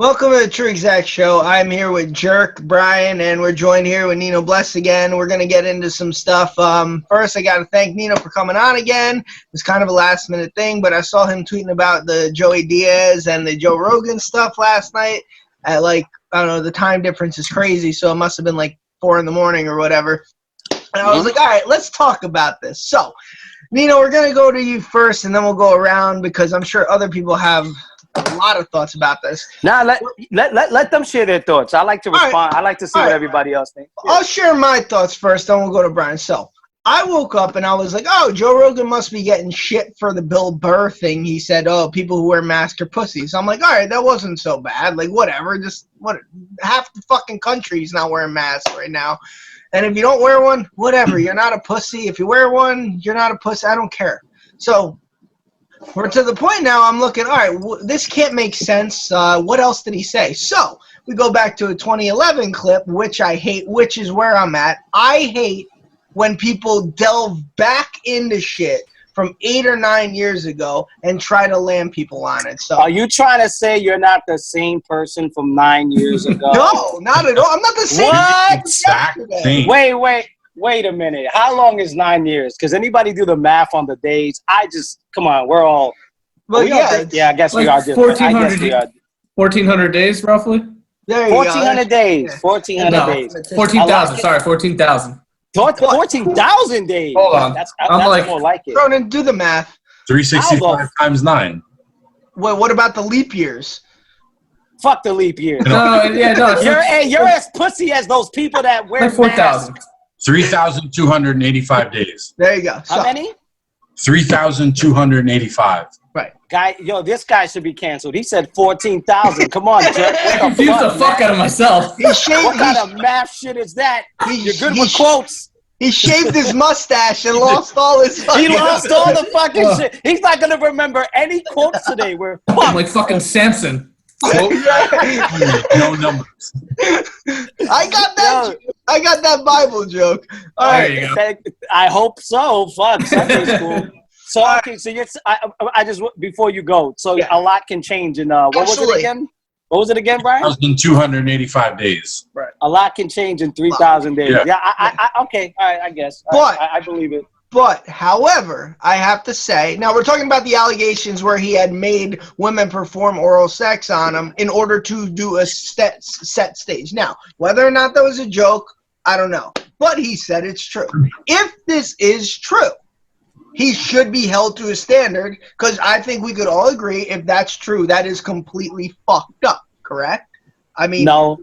Welcome to the TruExact show. I'm here with Jerk, Brian, and we're joined here with Nino Bless again. We're going to get into some stuff. First, I got to thank Nino for coming on again. It's kind of a last-minute thing, but I saw him tweeting about the Joey Diaz and the Joe Rogan stuff last night. At I don't know, the time difference is crazy, so it must have been like 4 in the morning or whatever. And I was like, all right, let's talk about this. So, Nino, we're going to go to you first, and then we'll go around because I'm sure other people have a lot of thoughts about this. Nah, let them share their thoughts. I like to respond. Right. I like to see what everybody else thinks. Yeah. I'll share my thoughts first, then we'll go to Brian. So I woke up and I was like, oh, Joe Rogan must be getting shit for the Bill Burr thing. He said, oh, people who wear masks are pussies. I'm like, all right, that wasn't so bad. Like, whatever. Just half the fucking country's not wearing masks right now. And if you don't wear one, whatever. You're not a pussy. If you wear one, you're not a pussy. I don't care. So we're to the point now, I'm looking, all right, this can't make sense. What else did he say? So we go back to a 2011 clip, which I hate, which is where I'm at. I hate when people delve back into shit from 8 or 9 years ago and try to land people on it. So, are you trying to say you're not the same person from 9 years ago? No, not at all. I'm not the same. What? Exact thing. Wait a minute. How long is 9 years? Because anybody do the math on the days? Come on, we're all. Well, yeah, I guess like we are different. 1,400 days, roughly? There you 1,400 days. 1,400 days. 14,000. Sorry, 14,000. 14,000 days. Hold on. That's more like it. Cronin, do the math. 365 times 9. Well, what about the leap years? Fuck the leap years. No. You're as pussy as those people that wear like 4,000. 3,285 days. There you go. So, how many? 3,285. Right. This guy should be canceled. He said 14,000. Come on, Jerk. I confused the fuck out of myself. What kind of math shit is that? You're good with quotes. He shaved his mustache and lost all his fucking... He lost all the fucking shit. He's not going to remember any quotes today. I'm like fucking Samson. No numbers. I got that Bible joke. All right. There you go. I hope so. Fuck, Sunday school. So okay, so I just before you go, so a lot can change in what was it again? What was it again, Brian? 1,285 days. Right. A lot can change in 3,000 days. Yeah. Okay. All right. I guess. But I believe it. But, however, I have to say, now we're talking about the allegations where he had made women perform oral sex on him in order to do a set stage. Now, whether or not that was a joke, I don't know. But he said it's true. If this is true, he should be held to a standard because I think we could all agree if that's true, that is completely fucked up, correct? I mean, no.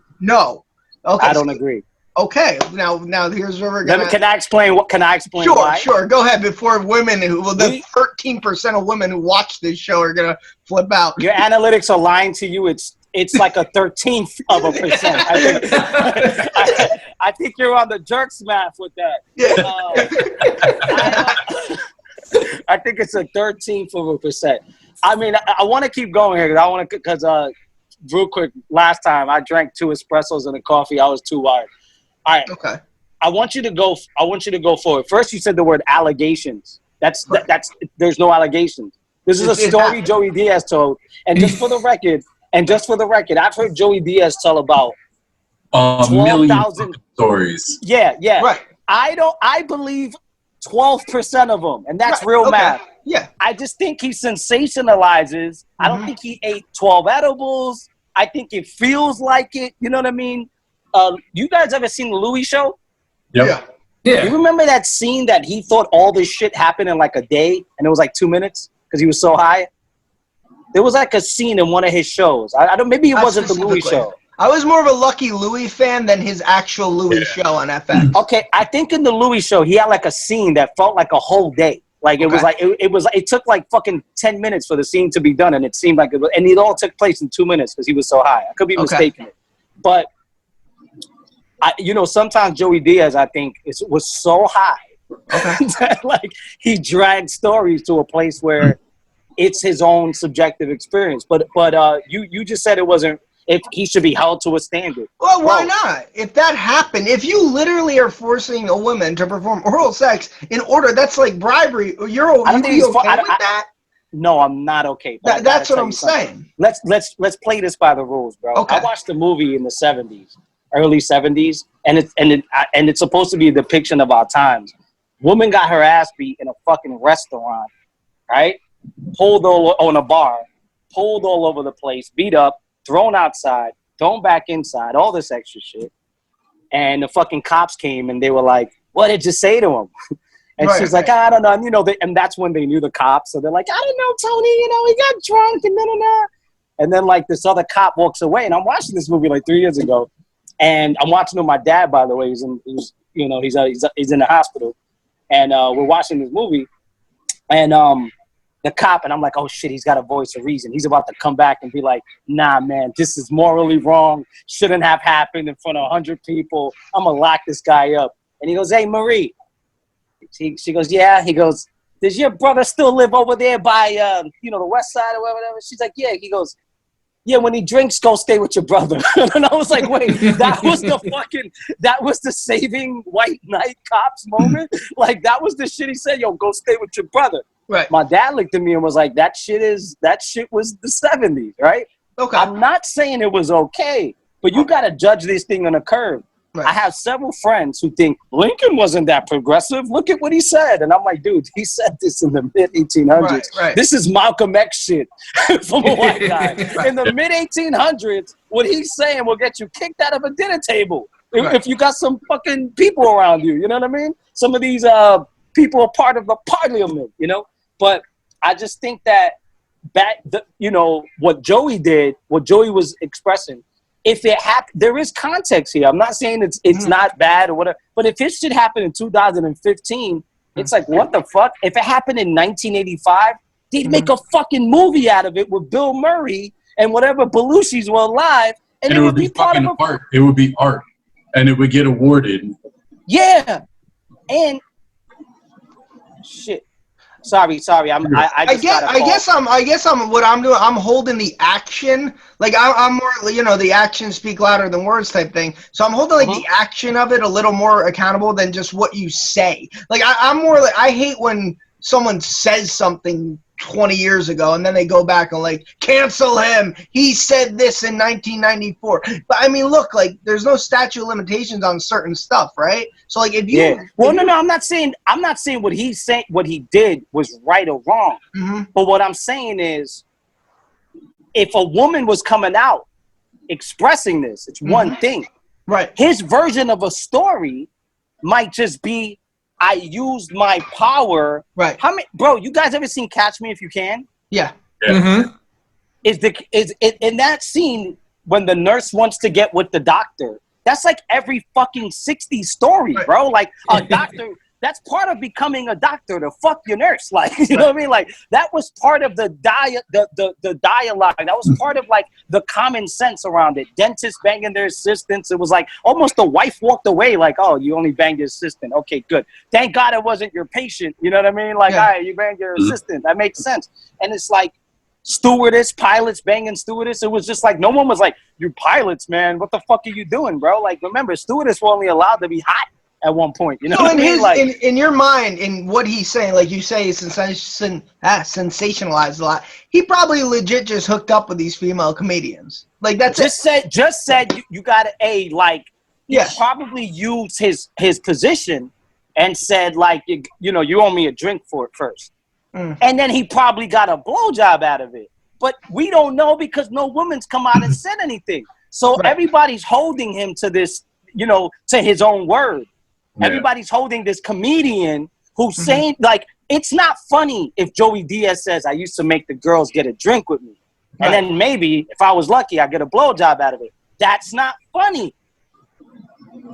Okay, I don't agree. Okay, now here's where we're gonna. Can I explain Sure, why? Sure. Go ahead. Before women the 13% of women who watch this show are gonna flip out. Your analytics are lying to you. It's like a 13th of a percent. I think you're on the Jerks math with that. Yeah. I think it's a 13th of a percent. I mean, I want to keep going here because real quick, last time I drank 2 espressos and a coffee. I was too wired. All right. Okay. I want you to go forward. First, you said the word allegations. That's there's no allegations. This is a story Joey Diaz told. And just for the record, I've heard Joey Diaz tell about 12,000 stories. Yeah. Right. I believe 12% of them, and that's real math. Yeah. I just think he sensationalizes. I don't think he ate 12 edibles. I think it feels like it. You know what I mean? You guys ever seen the Louis show? Yep. Yeah. You remember that scene that he thought all this shit happened in like a day and it was like 2 minutes because he was so high? There was like a scene in one of his shows. I don't. Maybe it wasn't the Louis show. I was more of a Lucky Louie fan than his actual Louis show on FX. Okay, I think in the Louis show he had like a scene that felt like a whole day. Like it was like it took like fucking 10 minutes for the scene to be done, and it seemed like it was, and it all took place in 2 minutes because he was so high. I could be mistaken, but sometimes Joey Diaz, I think, was so high that like he dragged stories to a place where it's his own subjective experience. But you just said it wasn't. If he should be held to a standard. Well, why not? If that happened, if you literally are forcing a woman to perform oral sex in order, that's like bribery. You're okay with that? No, I'm not okay. That's what I'm saying. Let's play this by the rules, bro. Okay. I watched a movie in the 70s, early 70s, and it's supposed to be a depiction of our times. Woman got her ass beat in a fucking restaurant, right? Pulled on a bar, pulled all over the place, beat up, thrown outside, thrown back inside, all this extra shit. And the fucking cops came and they were like, "What did you say to him?" And she's like, "I don't know." And, and that's when they knew the cops. So they're like, "I don't know, Tony. He got drunk and da-da-da." And then like this other cop walks away. And I'm watching this movie like 3 years ago, and I'm watching with my dad. By the way, he's in the hospital, and we're watching this movie, and the cop, and I'm like, "Oh shit, he's got a voice of reason. He's about to come back and be like, nah, man, this is morally wrong. Shouldn't have happened in front of 100 people. I'm gonna lock this guy up." And he goes, "Hey, Marie." She goes, "Yeah." He goes, "Does your brother still live over there by, the west side or whatever?" She's like, "Yeah." He goes, "Yeah, when he drinks, go stay with your brother." And I was like, wait, that was the saving white knight cops moment? Like, that was the shit he said, "Yo, go stay with your brother." Right. My dad looked at me and was like, that shit was the 70s, right? Okay. I'm not saying it was okay, but you got to judge this thing on a curve. Right. I have several friends who think Lincoln wasn't that progressive. Look at what he said. And I'm like, dude, he said this in the mid-1800s. Right. This is Malcolm X shit from a white guy. In the mid-1800s, what he's saying will get you kicked out of a dinner table if you got some fucking people around you. You know what I mean? Some of these people are part of the parliament, But I just think that what Joey did, what Joey was expressing, if it happened, there is context here. I'm not saying it's not bad or whatever, but if it should happen in 2015, it's like, what the fuck? If it happened in 1985, they'd make a fucking movie out of it with Bill Murray and whatever Belushi's were alive, and it would be fucking art. It would be art, and it would get awarded. Yeah, and shit. Sorry. I guess what I'm doing. I'm holding the action. Like I'm more, the actions speak louder than words type thing. So I'm holding the action of it a little more accountable than just what you say. Like I'm more like, I hate when someone says something 20 years ago and then they go back and like, cancel him. He said this in 1994. But I mean, look, like there's no statute of limitations on certain stuff, right? So like if you no, I'm not saying what he's saying, what he did was right or wrong. But what I'm saying is, if a woman was coming out expressing this, it's one thing. Right. His version of a story might just be, I used my power. Right. Bro, you guys ever seen Catch Me If You Can? Yeah. Is in that scene when the nurse wants to get with the doctor? That's like every fucking 60s story, bro. Like a doctor. That's part of becoming a doctor, to fuck your nurse. Like, you know what I mean? Like, that was part of the dialogue. That was part of, like, the common sense around it. Dentists banging their assistants. It was like almost the wife walked away like, "Oh, you only banged your assistant. Okay, good. Thank God it wasn't your patient." You know what I mean? Like, all right, you banged your assistant. That makes sense. And it's like pilots banging stewardess. It was just like, no one was like, "You pilots, man, what the fuck are you doing, bro?" Like, remember, stewardess were only allowed to be hot at one point, you know what I mean? Like, in your mind, in what he's saying, like you say, sensationalized a lot. He probably legit just hooked up with these female comedians. Like that's just said you got he probably used his position and said like, you owe me a drink for it first, and then he probably got a blowjob out of it. But we don't know because no woman's come out and said anything. So everybody's holding him to this, to his own word. Yeah. Everybody's holding this comedian who's saying, like, it's not funny if Joey Diaz says, "I used to make the girls get a drink with me." And then maybe, if I was lucky, I get a blowjob out of it. That's not funny.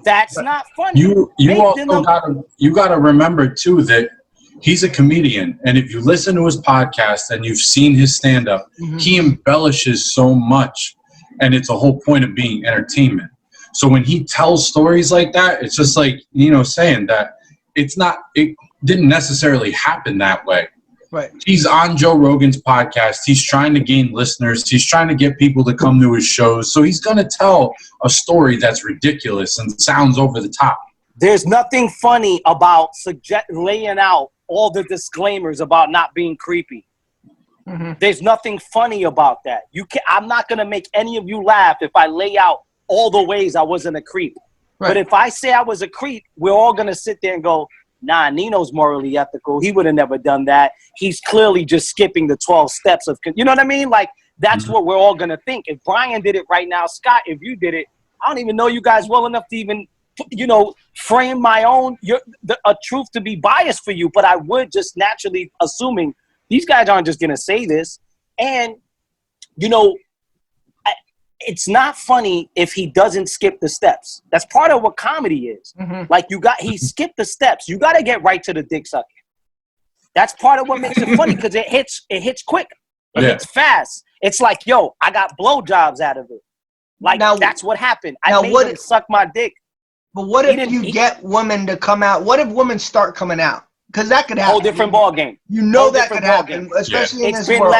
That's not funny. You gotta remember, too, that he's a comedian. And if you listen to his podcast and you've seen his stand-up, he embellishes so much. And it's a whole point of being entertainment. So when he tells stories like that, it's just like, saying that it didn't necessarily happen that way. Right. He's on Joe Rogan's podcast. He's trying to gain listeners. He's trying to get people to come to his shows. So he's going to tell a story that's ridiculous and sounds over the top. There's nothing funny about laying out all the disclaimers about not being creepy. There's nothing funny about that. I'm not gonna make any of you laugh if I lay out all the ways I wasn't a creep. Right. But if I say I was a creep, we're all gonna sit there and go, nah, Nino's morally ethical. He would have never done that. He's clearly just skipping the 12 steps of, you know what I mean? Like, that's what we're all gonna think. If Brian did it right now, Scott, if you did it, I don't even know you guys well enough to even, frame my own a truth to be biased for you. But I would just naturally assuming these guys aren't just gonna say this, and it's not funny if he doesn't skip the steps. That's part of what comedy is. Like he skipped the steps. You got to get right to the dick sucking. That's part of what makes it funny because it hits quick. It hits fast. It's like, yo, I got blowjobs out of it. Like that's what happened. I made him suck my dick. But what if you get women to come out? What if women start coming out? Because that could happen. Whole different ball game. That could happen, especially in this world.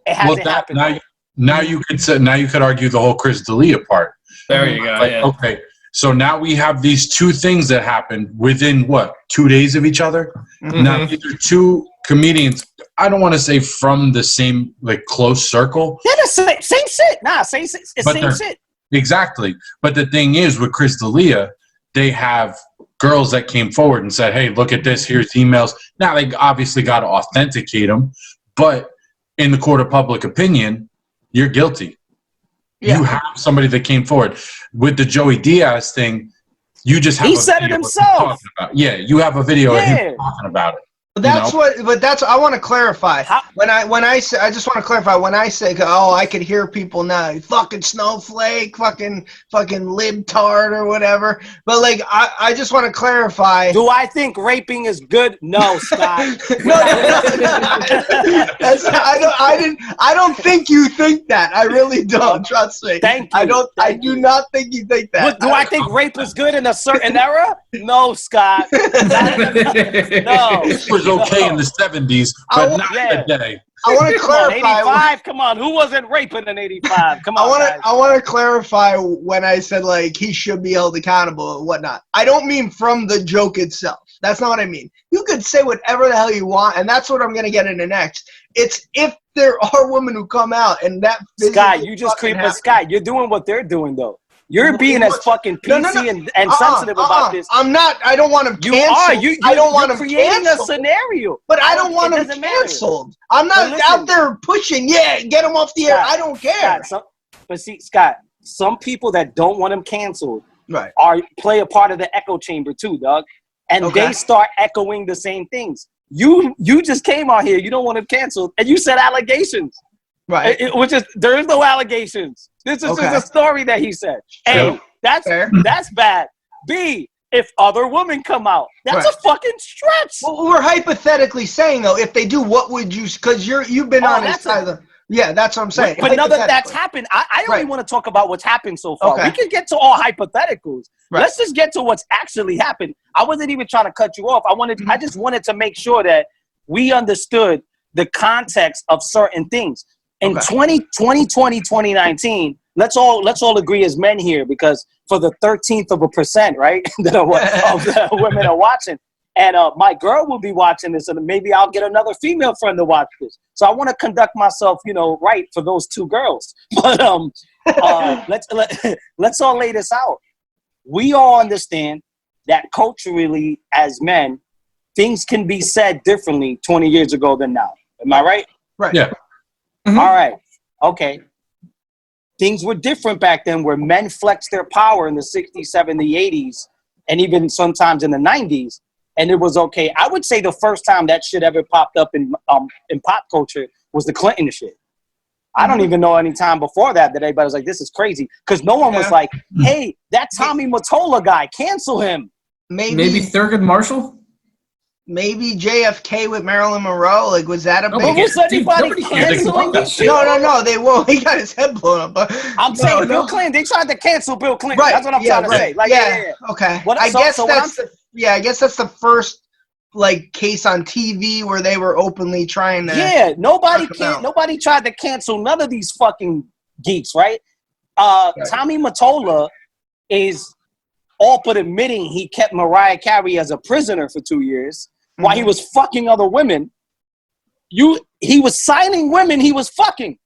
It hasn't happened. Now you could argue the whole Chris D'Elia part. There you go. Like, okay, so now we have these two things that happened within 2 days of each other. Now these are two comedians. I don't want to say from the same close circle. Yeah, the same shit. Nah, same shit. Exactly. But the thing is, with Chris D'Elia, they have girls that came forward and said, "Hey, look at this. Here's emails." Now they obviously got to authenticate them, but in the court of public opinion, you're guilty. Yeah. You have somebody that came forward. With the Joey Diaz thing, you just have he said it himself. Yeah, you have a video of him talking about it. I want to clarify. When I say, I just want to clarify when I say, I could hear people now, fucking snowflake, fucking libtard or whatever. But I just want to clarify. Do I think raping is good? No, Scott. No. I don't think you think that. I really don't. Trust me. Thank you. I do not think you think that. Do I think rape is good in a certain era? No, Scott. No. It was okay in the 70s, but not today. I want to clarify. 85, come on. Who wasn't raping in 85? Come on, I want to clarify when I said he should be held accountable and whatnot. I don't mean from the joke itself. That's not what I mean. You could say whatever the hell you want, and that's what I'm going to get into next. It's if there are women who come out and that. Scott, you just creep. But Scott, you're doing what they're doing though. You're being as fucking PC and sensitive about this. I'm not. I don't want him canceled. I don't want him creating a scenario. But I don't want him canceled. I'm not out there pushing. Yeah, get him off the air. I don't care. But see, Scott, some people that don't want him canceled play a part of the echo chamber too, dog. And they start echoing the same things. You just came out here. You don't want him canceled, and you said allegations. Right. There is no allegations. This is just a story that he said. A, that's bad. B, if other women come out, that's a fucking stretch. Well, we're hypothetically saying though, if they do, what would you? Because you've been on his side of the. Yeah, that's what I'm saying. But now that that's happened, I only want to talk about what's happened so far. We can get to all hypotheticals. Let's just get to what's actually happened. I wasn't even trying to cut you off. I just wanted to make sure that we understood the context of certain things. In 2020, 2019, let's all agree as men here, because for the 13%, right, that women are watching, and my girl will be watching this, and maybe I'll get another female friend to watch this. So I want to conduct myself, right for those two girls. But let's all lay this out. We all understand that culturally, as men, things can be said differently 20 years ago than now. Am I right? Right. Yeah. Mm-hmm. All right. Okay. Things were different back then where men flexed their power in the 60s, 70s, 80s, and even sometimes in the 90s. And it was okay. I would say the first time that shit ever popped up in pop culture was the Clinton shit. I don't even know any time before that everybody was like, this is crazy. Because no one was like, hey, that Tommy Mottola guy, cancel him. Maybe Thurgood Marshall? Maybe JFK with Marilyn Monroe. Was that a big... Was anybody canceling this shit? No. They won't. He got his head blown up. But I'm saying Bill Clinton. They tried to cancel Bill Clinton. Right. That's what I'm trying to say. Okay. I guess that's the first case on TV where they were openly trying to... Yeah, nobody tried to cancel none of these fucking geeks, right? Tommy Mottola is all but admitting he kept Mariah Carey as a prisoner for 2 years while he was fucking other women. He he was signing women he was fucking.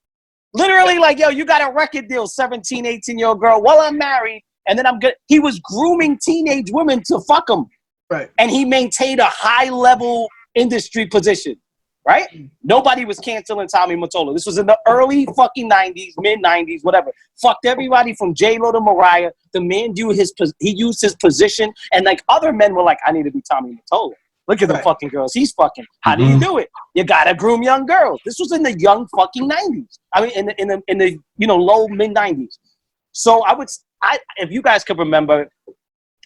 Literally, like, yo, you got a record deal, 17, 18-year-old girl. Well, I'm married, and then I'm good. He was grooming teenage women to fuck him. Right. And he maintained a high-level industry position, right? Nobody was canceling Tommy Mottola. This was in the early fucking 90s, mid-90s, whatever. Fucked everybody from J-Lo to Mariah. The man he used his position, and, like, other men were like, I need to be Tommy Mottola. Look at the fucking girls he's fucking. How do you do it? You gotta groom young girls. This was in the young fucking 90s. I mean, in the low mid 90s. So if you guys could remember,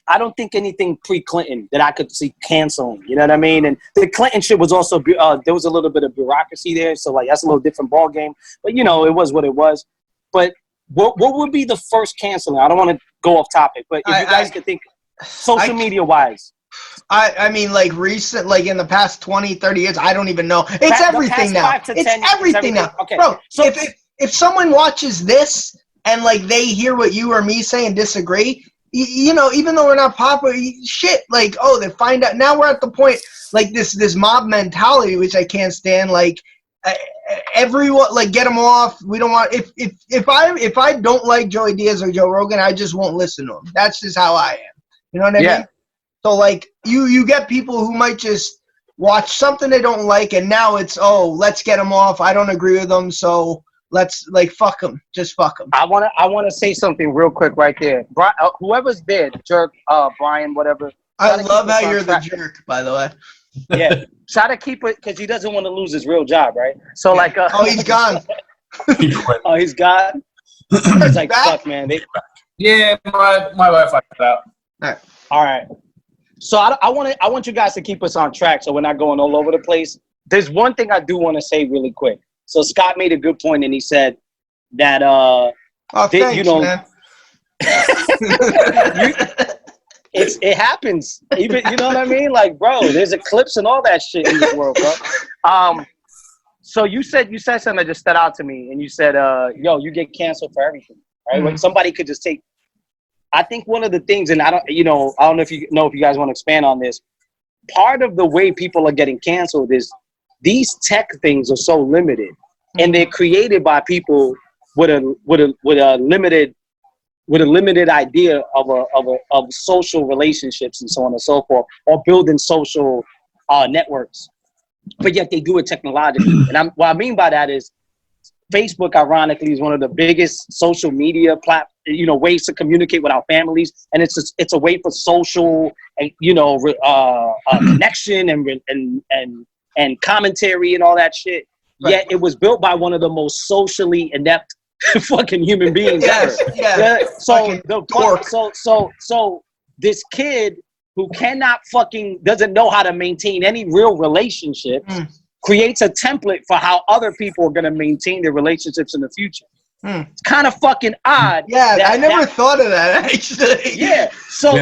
I don't think anything pre-Clinton that I could see canceling. You know what I mean? And the Clinton shit was also there was a little bit of bureaucracy there, so like that's a little different ball game. But it was what it was. But what would be the first canceling? I don't want to go off topic, but if you guys could think social media wise. I mean, like recent, like in the past 20, 30 years, I don't even know. It's everything now. It's everything now. Okay. Bro, So if someone watches this and like they hear what you or me say and disagree, even though we're not popular, shit, like, oh, they find out. Now we're at the point, like this mob mentality, which I can't stand. Like, everyone, like, get them off. We don't want, if I don't like Joey Diaz or Joe Rogan, I just won't listen to them. That's just how I am. You know what I mean? So, like, you get people who might just watch something they don't like, and now it's, oh, let's get them off. I don't agree with them, so let's, like, fuck them. Just fuck them. I wanna say something real quick right there. Whoever's there, jerk, Brian, whatever. I love how you're the jerk, by the way. Yeah, try to keep it, because he doesn't want to lose his real job, right? So, like... oh, he's gone. Oh, he's gone? It's like, fuck, man. Yeah, my Wi-Fi cut out. All right. So I want you guys to keep us on track so we're not going all over the place. There's one thing I do want to say really quick. So Scott made a good point, and he said that thanks, man. It happens. Even, you know what I mean? Like, bro, there's eclipse and all that shit in this world, bro. So you said something that just stood out to me, and you said, yo, you get canceled for everything, right? When somebody could just take. I think one of the things, and I don't know if you guys want to expand on this. Part of the way people are getting canceled is these tech things are so limited, and they're created by people with a limited idea of social relationships and so on and so forth, or building social networks. But yet they do it technologically, and what I mean by that is Facebook, ironically, is one of the biggest social media ways to communicate with our families, and it's a way for social, connection and commentary and all that shit. Right. Yet it was built by one of the most socially inept fucking human beings ever. Yeah. So this kid who doesn't know how to maintain any real relationships. Creates a template for how other people are going to maintain their relationships in the future. It's kind of fucking odd. Yeah, I never thought of that, actually. Yeah. So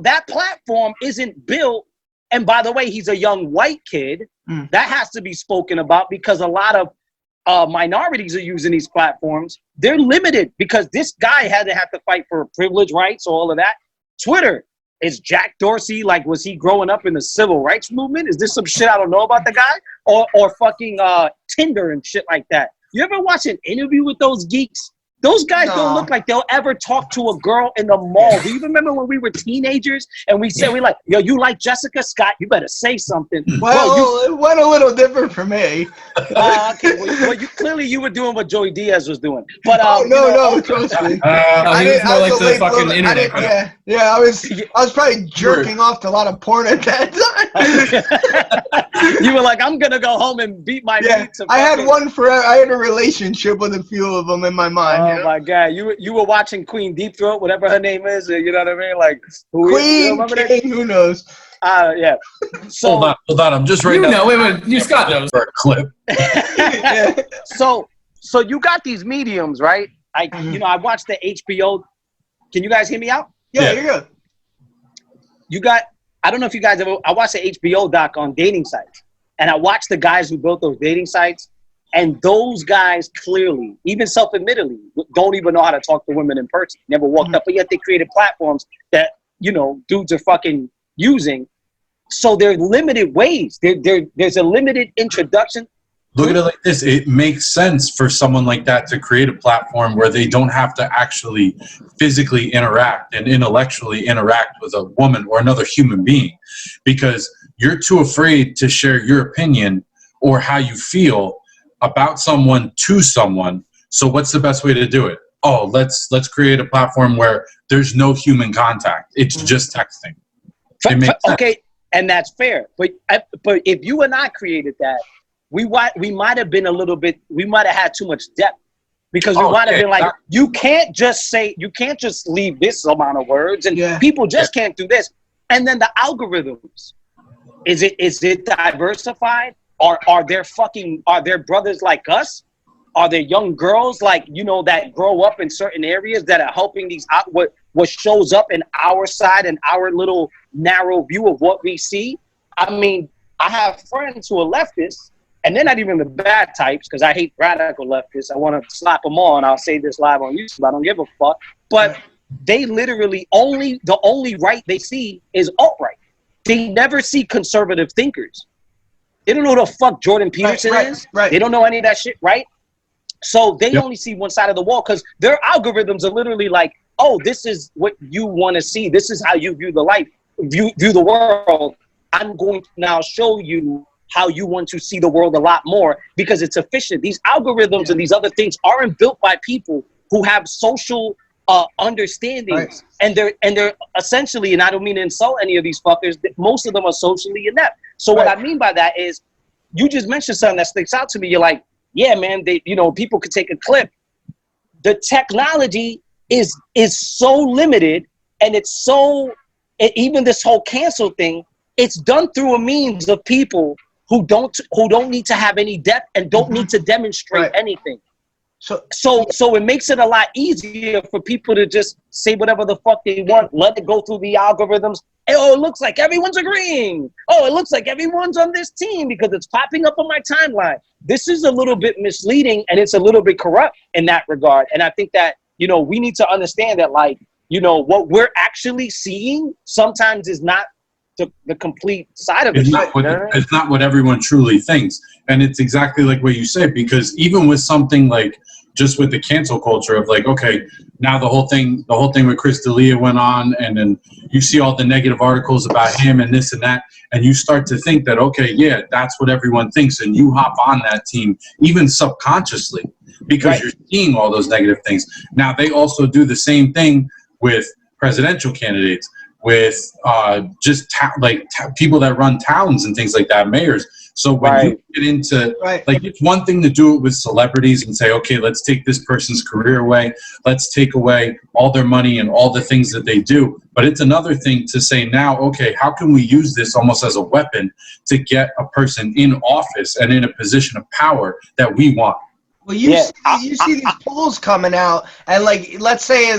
that platform isn't built. And by the way, he's a young white kid. That has to be spoken about, because a lot of minorities are using these platforms. They're limited because this guy had to fight for privilege rights, all of that. Twitter. Is Jack Dorsey, like, was he growing up in the civil rights movement? Is this some shit I don't know about the guy? Or fucking Tinder and shit like that? You ever watch an interview with those geeks? Those guys don't look like they'll ever talk to a girl in the mall. Do you remember when we were teenagers and we said, yo, you like Jessica Scott? You better say something. Well, it went a little different for me. Okay. Well, you were doing what Joey Diaz was doing. But no, trust me. He was more like the fucking internet. I was probably jerking off to a lot of porn at that time. You were like, I'm gonna go home and beat my meat. I had a relationship with a few of them in my mind. Oh my God! You were watching Queen Deep Throat, whatever her name is. You know what I mean? Like Queen, King, who knows? Yeah. So hold on. I'm just right now. You Scott knows for a clip. So you got these mediums, right? I watched the HBO. Can you guys hear me out? Yeah, you're good. I don't know if you guys I watched the HBO doc on dating sites, and I watched the guys who built those dating sites. And those guys clearly, even self-admittedly, don't even know how to talk to women in person. Never walked up, but yet they created platforms that, dudes are fucking using. So there are limited ways. There's a limited introduction. look at it like this. It makes sense for someone like that to create a platform where they don't have to actually physically interact and intellectually interact with a woman or another human being, because you're too afraid to share your opinion or how you feel about someone to someone. So what's the best way to do it? Oh, let's create a platform where there's no human contact. It's just texting. It makes sense. Okay, and that's fair. But if you and I created that, we might have been a little bit. We might have had too much depth, because we might have been like, you can't just leave this amount of words, and people just can't do this. And then the algorithms, is it diversified? Are there brothers like us? Are there young girls like, that grow up in certain areas that are helping these out, what shows up in our side and our little narrow view of what we see? I mean, I have friends who are leftists, and they're not even the bad types, because I hate radical leftists. I want to slap them all, and I'll say this live on YouTube. I don't give a fuck. But they literally the only right they see is alt-right. They never see conservative thinkers. They don't know who the fuck Jordan Peterson is. Right. They don't know any of that shit, right? So they only see one side of the wall, because their algorithms are literally like, oh, this is what you want to see. This is how you view the life, view the world. I'm going to now show you how you want to see the world a lot more, because it's efficient. These algorithms and these other things aren't built by people who have social understandings, and they're essentially, and I don't mean to insult any of these fuckers, most of them are socially inept. So what I mean by that is, you just mentioned something that sticks out to me. You're like, yeah, man, people could take a clip. The technology is so limited, and it's so, even this whole cancel thing, it's done through a means of people who don't need to have any depth and don't need to demonstrate anything. So it makes it a lot easier for people to just say whatever the fuck they want, let it go through the algorithms. Oh, it looks like everyone's agreeing. Oh, it looks like everyone's on this team because it's popping up on my timeline. This is a little bit misleading, and it's a little bit corrupt in that regard. And I think that, we need to understand that, like, what we're actually seeing sometimes is not the complete side of it. It's not what everyone truly thinks. And it's exactly like what you said, because even with something like, just with the cancel culture of like, okay, now the whole thing with Chris D'Elia went on, and then you see all the negative articles about him and this and that, and you start to think that, okay, yeah, that's what everyone thinks, and you hop on that team, even subconsciously, because you're seeing all those negative things. Now, they also do the same thing with presidential candidates, with people that run towns and things like that, mayors. So when you get into, like, it's one thing to do it with celebrities and say, okay, let's take this person's career away. Let's take away all their money and all the things that they do. But it's another thing to say now, okay, how can we use this almost as a weapon to get a person in office and in a position of power that we want? Well, you see these polls coming out, and like, let's say,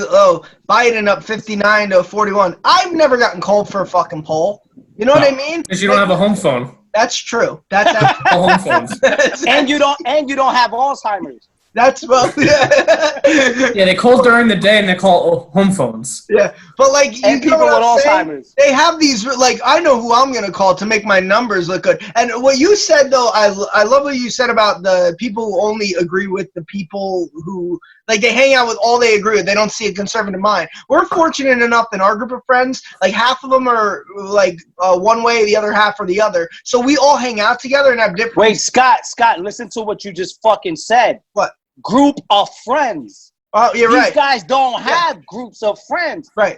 Biden up 59 to 41. I've never gotten called for a fucking poll. You know what I mean? Because you don't have a home phone. That's true. That's home phones. And you don't have Alzheimer's. That's yeah, they call during the day and they call home phones. Yeah, but like, and people with Alzheimer's, they have these, like, I know who I'm gonna call to make my numbers look good. And what you said though, I love what you said about the people who only agree with the people who, like, they hang out with all they agree with. They don't see a conservative mind. We're fortunate enough in our group of friends, like, half of them are like one way, the other half are the other. So we all hang out together and have different. Wait, Scott, listen to what you just fucking said. What? Group of friends. Oh, you're right. These guys don't have groups of friends. Right.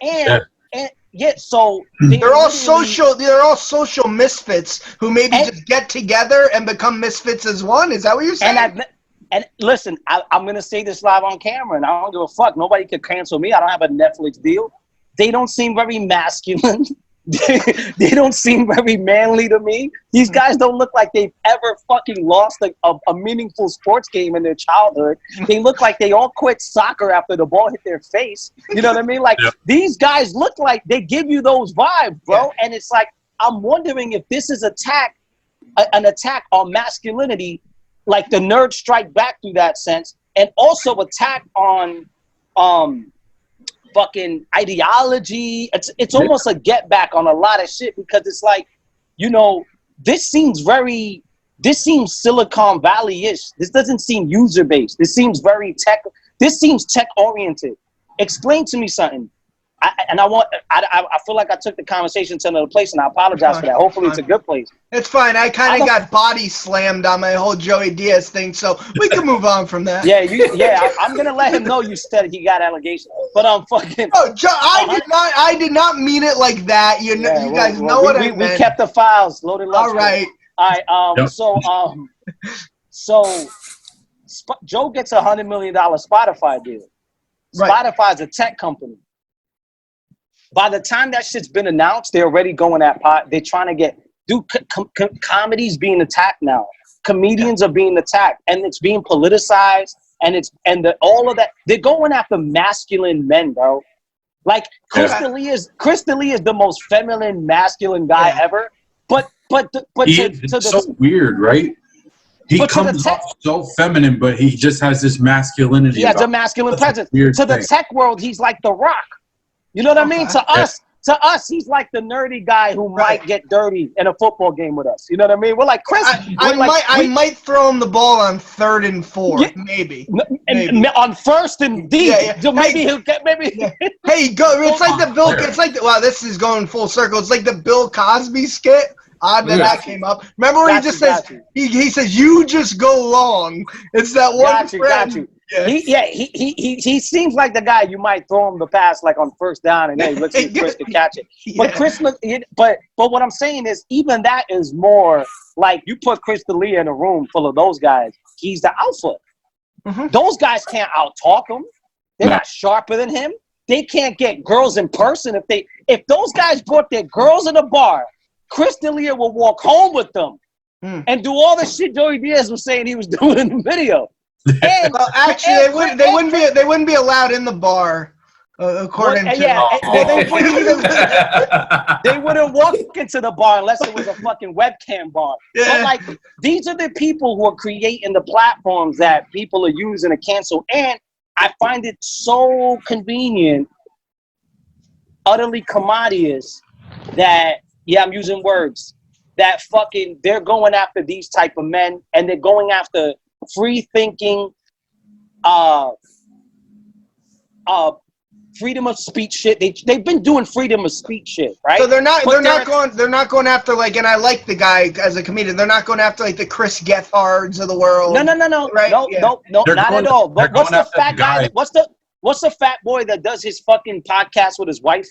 So they're all social misfits who maybe just get together and become misfits as one. Is that what you're saying? And listen, I'm gonna say this live on camera, and I don't give a fuck. Nobody could cancel me. I don't have a Netflix deal. They don't seem very masculine. They don't seem very manly to me. These guys don't look like they've ever fucking lost a meaningful sports game in their childhood. They look like they all quit soccer after the ball hit their face. You know what I mean? Like, these guys look like they give you those vibes, bro. Yeah. And it's like, I'm wondering if this is an attack on masculinity, like the nerds strike back through that sense, and also attack on fucking ideology. It's almost a get back on a lot of shit, because it's like, this seems very This seems Silicon Valley-ish. This doesn't seem user-based. This seems very tech. This seems tech-oriented. Explain to me something. I feel like I took the conversation to another place, and I apologize for that. Hopefully, it's a good place. It's fine. I kind of got body slammed on my whole Joey Diaz thing, so we can move on from that. I'm gonna let him know you said he got allegations, but I'm fucking. Oh, I did not mean it like that. You know, you guys know what I meant. We kept the files loaded. All right. So Joe gets $100 million Spotify deal. Spotify's a tech company. By the time that shit's been announced, they're already going at pot. They're trying to comedy's being attacked now. Comedians are being attacked, and it's being politicized, all of that. They're going after masculine men, bro. Like Chris D'Elia is the most feminine, masculine guy ever. But it's so weird, right? He comes off so feminine, but he just has this masculinity. He has a masculine presence. To the tech world, he's like The Rock. You know what I mean? To us, he's like the nerdy guy who might get dirty in a football game with us. You know what I mean? We're like Chris. I might throw him the ball on 3rd and 4, maybe. On 1st and D. Maybe he'll get Hey, go! It's like the Bill. It's like wow, this is going full circle. It's like the Bill Cosby skit. That came up. Remember when he just says he says you just go long. It's that one friend. Got you. He seems like the guy you might throw him the pass like on 1st down and then let's see Chris to catch it. But Chris, but what I'm saying is even that is more like you put Chris D'Elia in a room full of those guys. He's the alpha. Mm-hmm. Those guys can't out-talk him. They're not sharper than him. They can't get girls in person. If those guys brought their girls in a bar, Chris D'Elia will walk home with them and do all the shit Joey Diaz was saying he was doing in the video. And, well, actually, they wouldn't be allowed in the bar, according to. They wouldn't walk into the bar unless it was a fucking webcam bar. But like, these are the people who are creating the platforms that people are using to cancel. And I find it so convenient, utterly commodious that I'm using words that fucking they're going after these type of men, and they're going after free thinking, freedom of speech shit. They've been doing freedom of speech shit, right? So they're not going after like, and I like the guy as a comedian. They're not going after like the Chris Gethards of the world. No, right? No, not at all. But what's the fat guy? What's the fat boy that does his fucking podcast with his wife?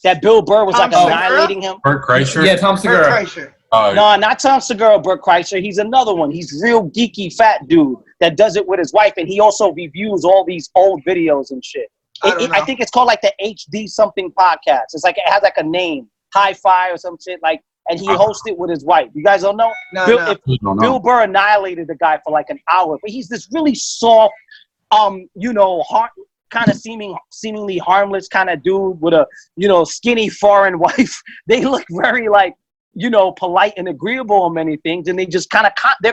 That Bill Burr was like annihilating him. Bert Kreischer? Yeah, Tom Segura. No, not Tom Segura, Bert Kreischer. He's another one. He's real geeky fat dude that does it with his wife, and he also reviews all these old videos and shit. I think it's called like the HD something podcast. It's like it has like a name, Hi-Fi or some shit like, and he hosts it with his wife. You guys don't know? Bill Burr annihilated the guy for like an hour, but he's this really soft, kind of seemingly harmless kind of dude with a skinny foreign wife. They look very like polite and agreeable on many things, and they just kind of they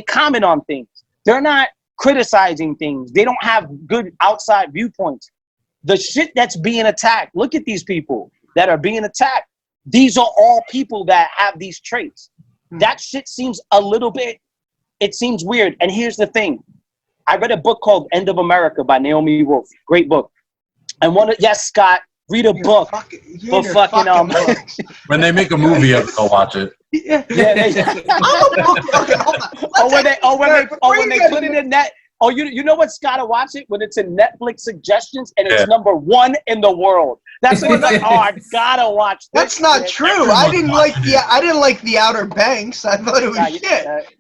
comment on things. They're not criticizing things. They don't have good outside viewpoints. The shit that's being attacked, look at these people that are being attacked. These are all people that have these traits. That shit seems it seems weird. And here's the thing. I read a book called End of America by Naomi Wolf. Great book. And Scott, read a book for fucking when they make a movie of it, I'll watch it. When they put it in net. Oh, you know what, Scott? I watch it when it's in Netflix suggestions and it's number 1 in the world. That's when I gotta watch this. That's not true. I didn't like the Outer Banks. I thought it was shit.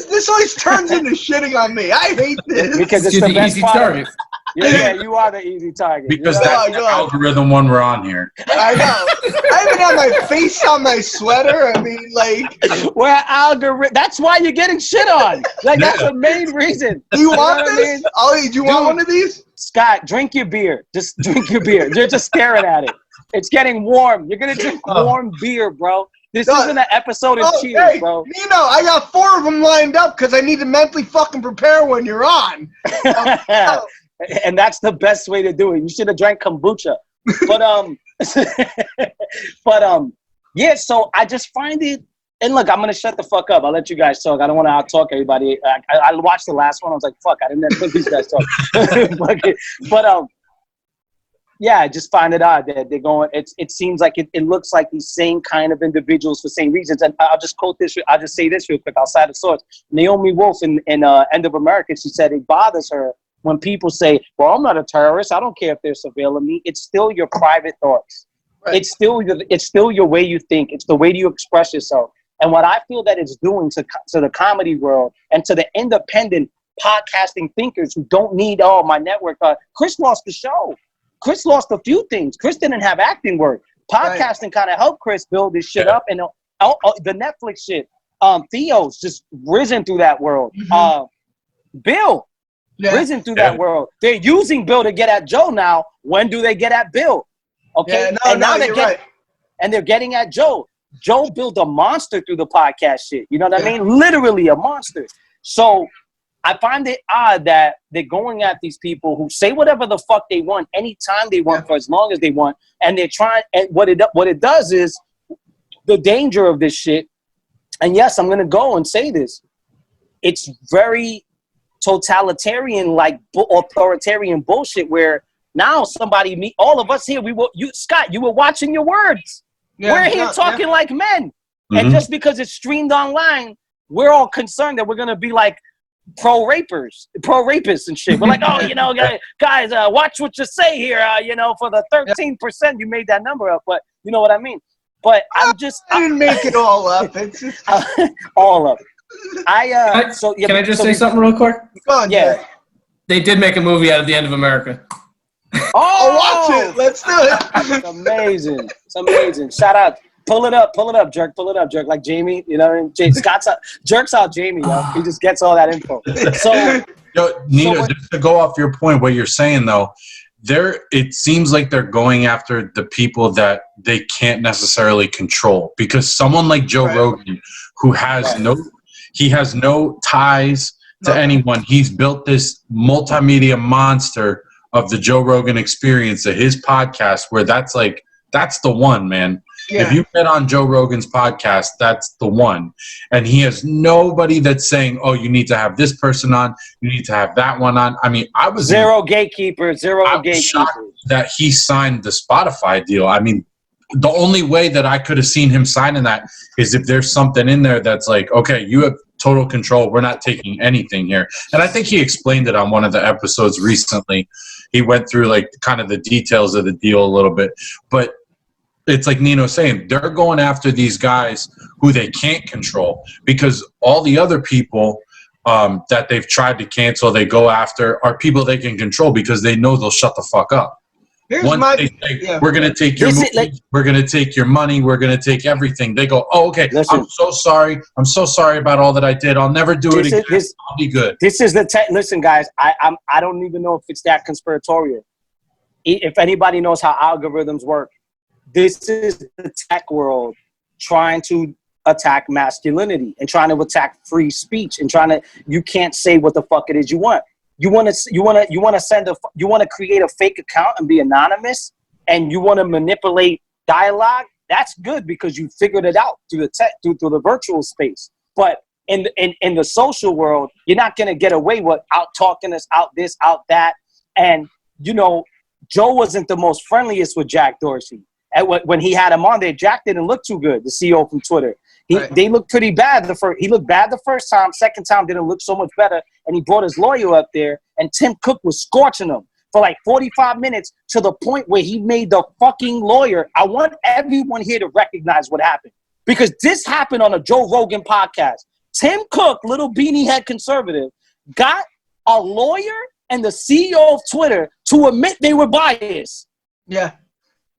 This always turns into shitting on me. I hate this. Because it's the best target. Yeah, you are the easy target. Because that's the algorithm when we're on here. I know. I even have my face on my sweater. I mean, like, we're algorithm. That's why you're getting shit on. Like, that's the main reason. Do you want this? Ollie, do you want one of these? Scott, drink your beer. Just drink your beer. You're just staring at it. It's getting warm. You're gonna drink warm beer, bro. This isn't an episode of Cheers, bro. Nino, I got 4 of them lined up because I need to mentally fucking prepare when you're on. And that's the best way to do it. You should have drank kombucha. But yeah, so I just find it And look, I'm gonna shut the fuck up. I'll let you guys talk. I don't want to out talk everybody. I watched the last one. I was like, fuck, I didn't let these guys talk. but yeah, I just find it odd that they're going. It seems like it looks like these same kind of individuals for same reasons. And I'll just quote this. I'll just say this real quick outside the source. Naomi Wolf in End of America, she said it bothers her when people say, "Well, I'm not a terrorist. I don't care if they're surveilling me." It's still your private thoughts. Right. It's still your way you think. It's the way you express yourself. And what I feel that it's doing to the comedy world and to the independent podcasting thinkers who don't need my network. Chris lost the show. Chris lost a few things. Chris didn't have acting work. Podcasting kind of helped Chris build this shit up. And the Netflix shit, Theo's just risen through that world. Bill, risen through that world. They're using Bill to get at Joe now. When do they get at Bill? Okay, and they're getting at Joe. Joe built a monster through the podcast shit. You know what I mean? Literally a monster. So I find it odd that they're going at these people who say whatever the fuck they want, anytime they want, for as long as they want, and they're trying. And what it does is the danger of this shit. And yes, I'm gonna go and say this. It's very totalitarian, like authoritarian bullshit. Where now all of us here, Scott, you were watching your words. We're here talking like men. And just because it's streamed online, we're all concerned that we're going to be like pro-rapists and shit. We're like, oh, guys, watch what you say here, for the 13% you made that number up. But you know what I mean? But I didn't make it all up. It's just all up. Can I just say something real quick? Go on, yeah. They did make a movie out of The End of America. Oh, watch it. Let's do it. It's amazing. It's amazing. Shout out. Pull it up, Jerk. Pull it up, Jerk. Like Jamie, Scott's out. Jerk's out Jamie, yo. He just gets all that info. So, Nino, just to go off your point, what you're saying, though, it seems like they're going after the people that they can't necessarily control. Because someone like Joe Rogan, who has no ties to anyone, he's built this multimedia monster of the Joe Rogan Experience, his podcast, where that's the one, man. Yeah. If you get on Joe Rogan's podcast, that's the one. And he has nobody that's saying, oh, you need to have this person on, you need to have that one on. I mean, I was gatekeeper. Shocked that he signed the Spotify deal. I mean, the only way that I could have seen him signing that is if there's something in there that's like, okay, you have total control. We're not taking anything here. And I think he explained it on one of the episodes recently. He went through like kind of the details of the deal a little bit. But it's like Nino's saying, they're going after these guys who they can't control, because all the other people that they've tried to cancel, they go after, are people they can control because they know they'll shut the fuck up. Once they say, we're going to take your movie, we're going to take your money, we're going to take everything. They go, oh, okay, listen, I'm so sorry. I'm so sorry about all that I did. I'll never do it again. I'll be good. This is listen, guys, I don't even know if it's that conspiratorial. If anybody knows how algorithms work, this is the tech world trying to attack masculinity and trying to attack free speech and you can't say what the fuck it is you want. You want to create a fake account and be anonymous, and you want to manipulate dialogue. That's good because you figured it out through the tech, through the virtual space. But in the social world, you're not gonna get away with out talking us, out this, out that. And Joe wasn't the most friendliest with Jack Dorsey. And when he had him on there, Jack didn't look too good. The CEO from Twitter. They looked pretty bad. He looked bad the first time. Second time didn't look so much better. And he brought his lawyer up there, and Tim Cook was scorching him for like 45 minutes to the point where he made the fucking lawyer. I want everyone here to recognize what happened, because this happened on a Joe Rogan podcast. Tim Cook, little beanie head conservative, got a lawyer and the CEO of Twitter to admit they were biased. Yeah.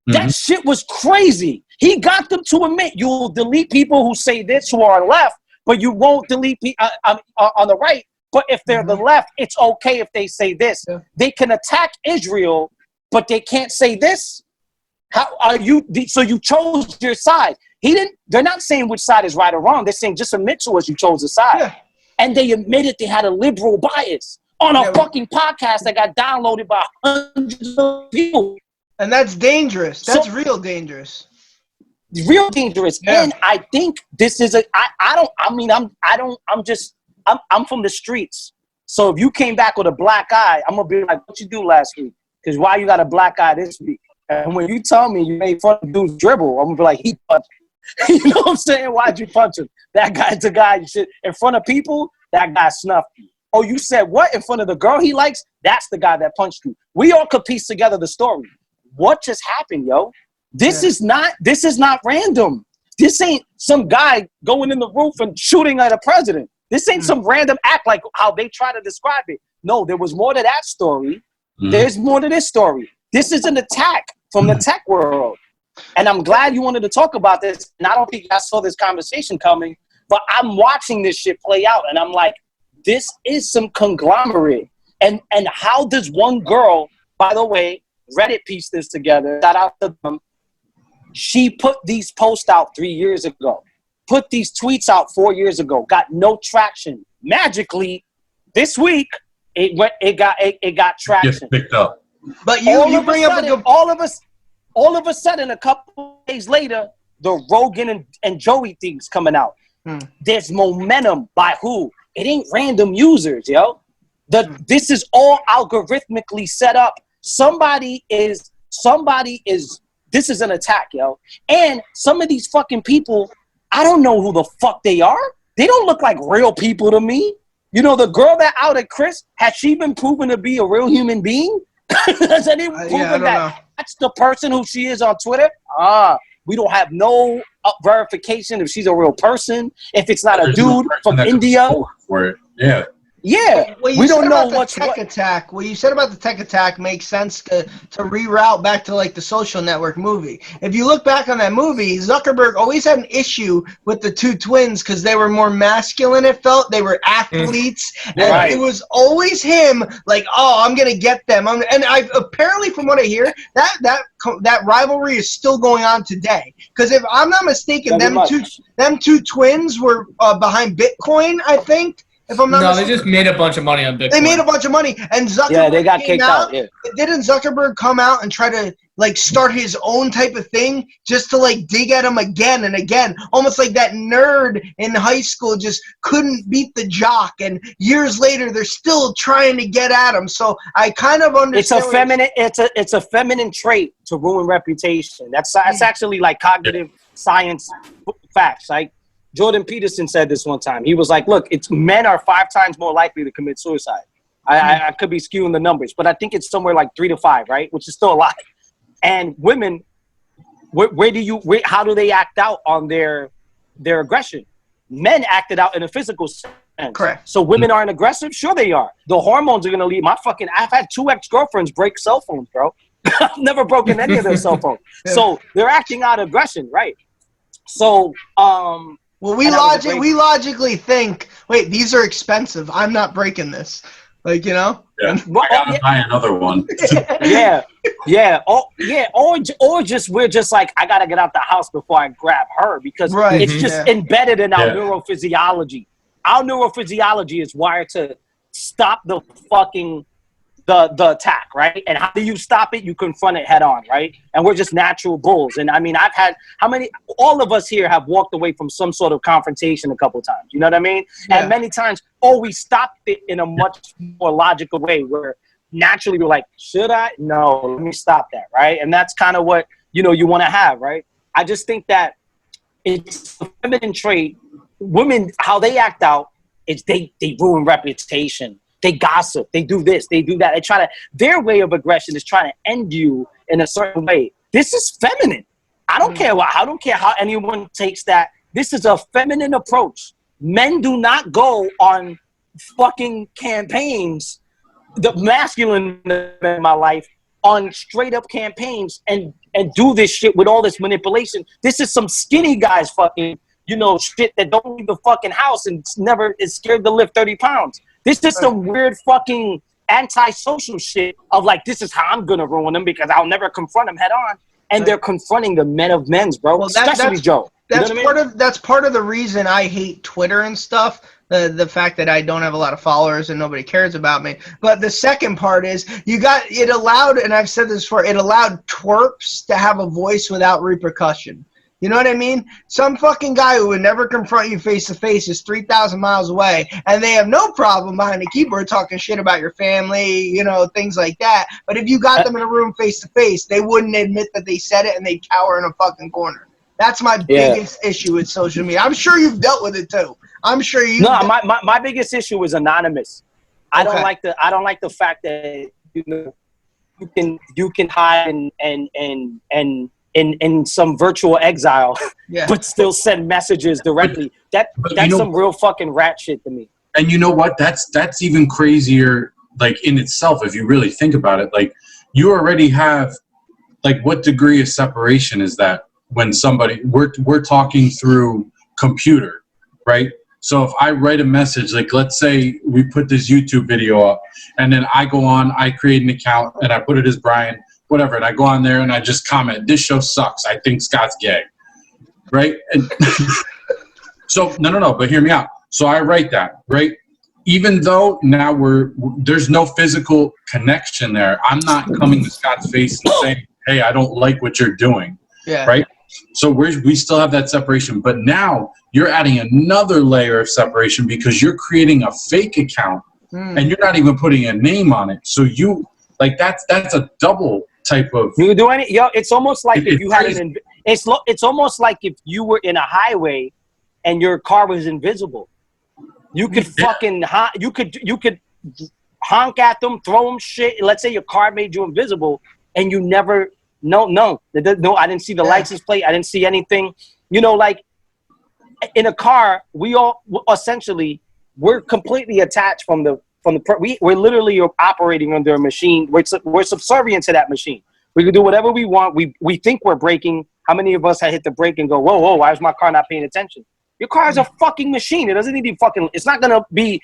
That shit was crazy. He got them to admit you'll delete people who say this who are on left, but you won't delete people on the right. But if they're the left, it's okay if they say this. Yeah. They can attack Israel, but they can't say this. How are you? So you chose your side. They're not saying which side is right or wrong. They're saying just admit to us you chose a side. Yeah. And they admitted they had a liberal bias on a fucking podcast that got downloaded by hundreds of people. And that's dangerous. That's real dangerous. real dangerous. Yeah. And I think this is I'm from the streets. So if you came back with a black eye, I'm gonna be like, what you do last week? Because why you got a black eye this week? And when you tell me you made fun of dude's dribble, I'm gonna be like, he punched him. You know what I'm saying? Why'd you punch him? That guy's the guy you should, in front of people, that guy snuffed you. Oh, you said what? In front of the girl he likes? That's the guy that punched you. We all could piece together the story. What just happened, yo? This is not random. This ain't some guy going in the roof and shooting at a president. This ain't some random act like how they try to describe it. No, there was more to that story. There's more to this story. This is an attack from the tech world. And I'm glad you wanted to talk about this. And I don't think I saw this conversation coming, but I'm watching this shit play out. And I'm like, this is some conglomerate. And how does one girl, by the way, Reddit pieced this together, shout out to them. She put these posts out 3 years ago, put these tweets out 4 years ago, got no traction. Magically, this week, it got traction. Gets picked up. But you bring up a good... all of a sudden, a couple days later, the Rogan and Joey things coming out. There's momentum by who? It ain't random users, yo. This is all algorithmically set up. This is an attack, yo. And some of these fucking people, I don't know who the fuck they are. They don't look like real people to me. You know, the girl that outed Chris, has she been proven to be a real human being? Has anyone proven that's the person who she is on Twitter? We don't have no verification if she's a real person, if it's not a dude from India. Yeah. Yeah, we don't know what's tech attack. What you said about the tech attack makes sense to reroute back to like the Social Network movie. If you look back on that movie, Zuckerberg always had an issue with the two twins because they were more masculine. It felt they were athletes, and it was always him. Like, oh, I'm gonna get them. And I apparently, from what I hear, that rivalry is still going on today. Because if I'm not mistaken, them two twins were behind Bitcoin, I think. If I'm not mistaken. They just made a bunch of money on Bitcoin. They made a bunch of money, and Zuckerberg they got kicked out. Yeah. Didn't Zuckerberg come out and try to like start his own type of thing just to like dig at him again and again, almost like that nerd in high school just couldn't beat the jock, and years later they're still trying to get at him. So I kind of understand. It's a feminine trait to ruin reputation. That's actually like cognitive science facts. Like Jordan Peterson said this one time. He was like, look, men are 5 times more likely to commit suicide. I could be skewing the numbers, but I think it's somewhere like 3 to 5, right? Which is still a lot. And women, how do they act out on their aggression? Men acted out in a physical sense. Correct. So women aren't aggressive? Sure they are. The hormones are going to lead. I've had 2 ex-girlfriends break cell phones, bro. I've never broken any of their cell phones. Yeah. So they're acting out aggression, right? So, well, we logically think, wait, these are expensive. I'm not breaking this. Like, you know? Yeah. I gotta buy another one. Or just we're just like, I gotta get out the house before I grab her because it's just embedded in our neurophysiology. Our neurophysiology is wired to stop the fucking the attack, right? And how do you stop it? You confront it head on, right? And we're just natural bulls. And I mean, all of us here have walked away from some sort of confrontation a couple times. You know what I mean? Yeah. And many times, we stopped it in a much more logical way where naturally we're like, should I? No, let me stop that, right? And that's kind of what, you want to have, right? I just think that it's a feminine trait. Women, how they act out, is they ruin reputation. They gossip. They do this. They do that. Their way of aggression is trying to end you in a certain way. This is feminine. I don't care how anyone takes that. This is a feminine approach. Men do not go on fucking campaigns, the masculine men in my life, on straight up campaigns and do this shit with all this manipulation. This is some skinny guys fucking, shit that don't leave the fucking house and never is scared to lift 30 pounds. This is some weird fucking antisocial shit of like, this is how I'm going to ruin them because I'll never confront them head on. And they're confronting the men of men's, bro. Well, especially Joe. That's part of the reason I hate Twitter and stuff. The fact that I don't have a lot of followers and nobody cares about me. But the second part is it allowed, and I've said this before, it allowed twerps to have a voice without repercussion. You know what I mean? Some fucking guy who would never confront you face to face is 3,000 miles away, and they have no problem behind a keyboard talking shit about your family, you know, things like that. But if you got them in a room face to face, they wouldn't admit that they said it, and they'd cower in a fucking corner. That's my biggest issue with social media. I'm sure you've dealt with it too. I'm sure you. No, my biggest issue is anonymous. I don't like the fact that you can hide and in some virtual exile, but still send messages directly. That's some real fucking rat shit to me. And you know what? That's even crazier, like in itself, if you really think about it. Like you already have, like, what degree of separation is that when somebody we're talking through computer, right? So if I write a message, like let's say we put this YouTube video up, and then I go on, I create an account, and I put it as Brian, whatever, and I go on there and I just comment, this show sucks, I think Scott's gay, right? And so no, but hear me out. So I write that, right? Even though now there's no physical connection there, I'm not coming to Scott's face and saying, hey, I don't like what you're doing, right? So we still have that separation, but now you're adding another layer of separation because you're creating a fake account and you're not even putting a name on it. So you, like, that's a double type of. You do any? Yo, it's almost like if you had an. It's almost like if you were in a highway, and your car was invisible. You could fucking you could honk at them, throw them shit. Let's say your car made you invisible, and you never. No, I didn't see the license plate. I didn't see anything. You know, like in a car, we all essentially we're completely attached we're literally operating under a machine. We're subservient to that machine. We can do whatever we want. We think we're braking. How many of us have hit the brake and go, whoa, why is my car not paying attention? Your car is a fucking machine. It doesn't need to be it's not going to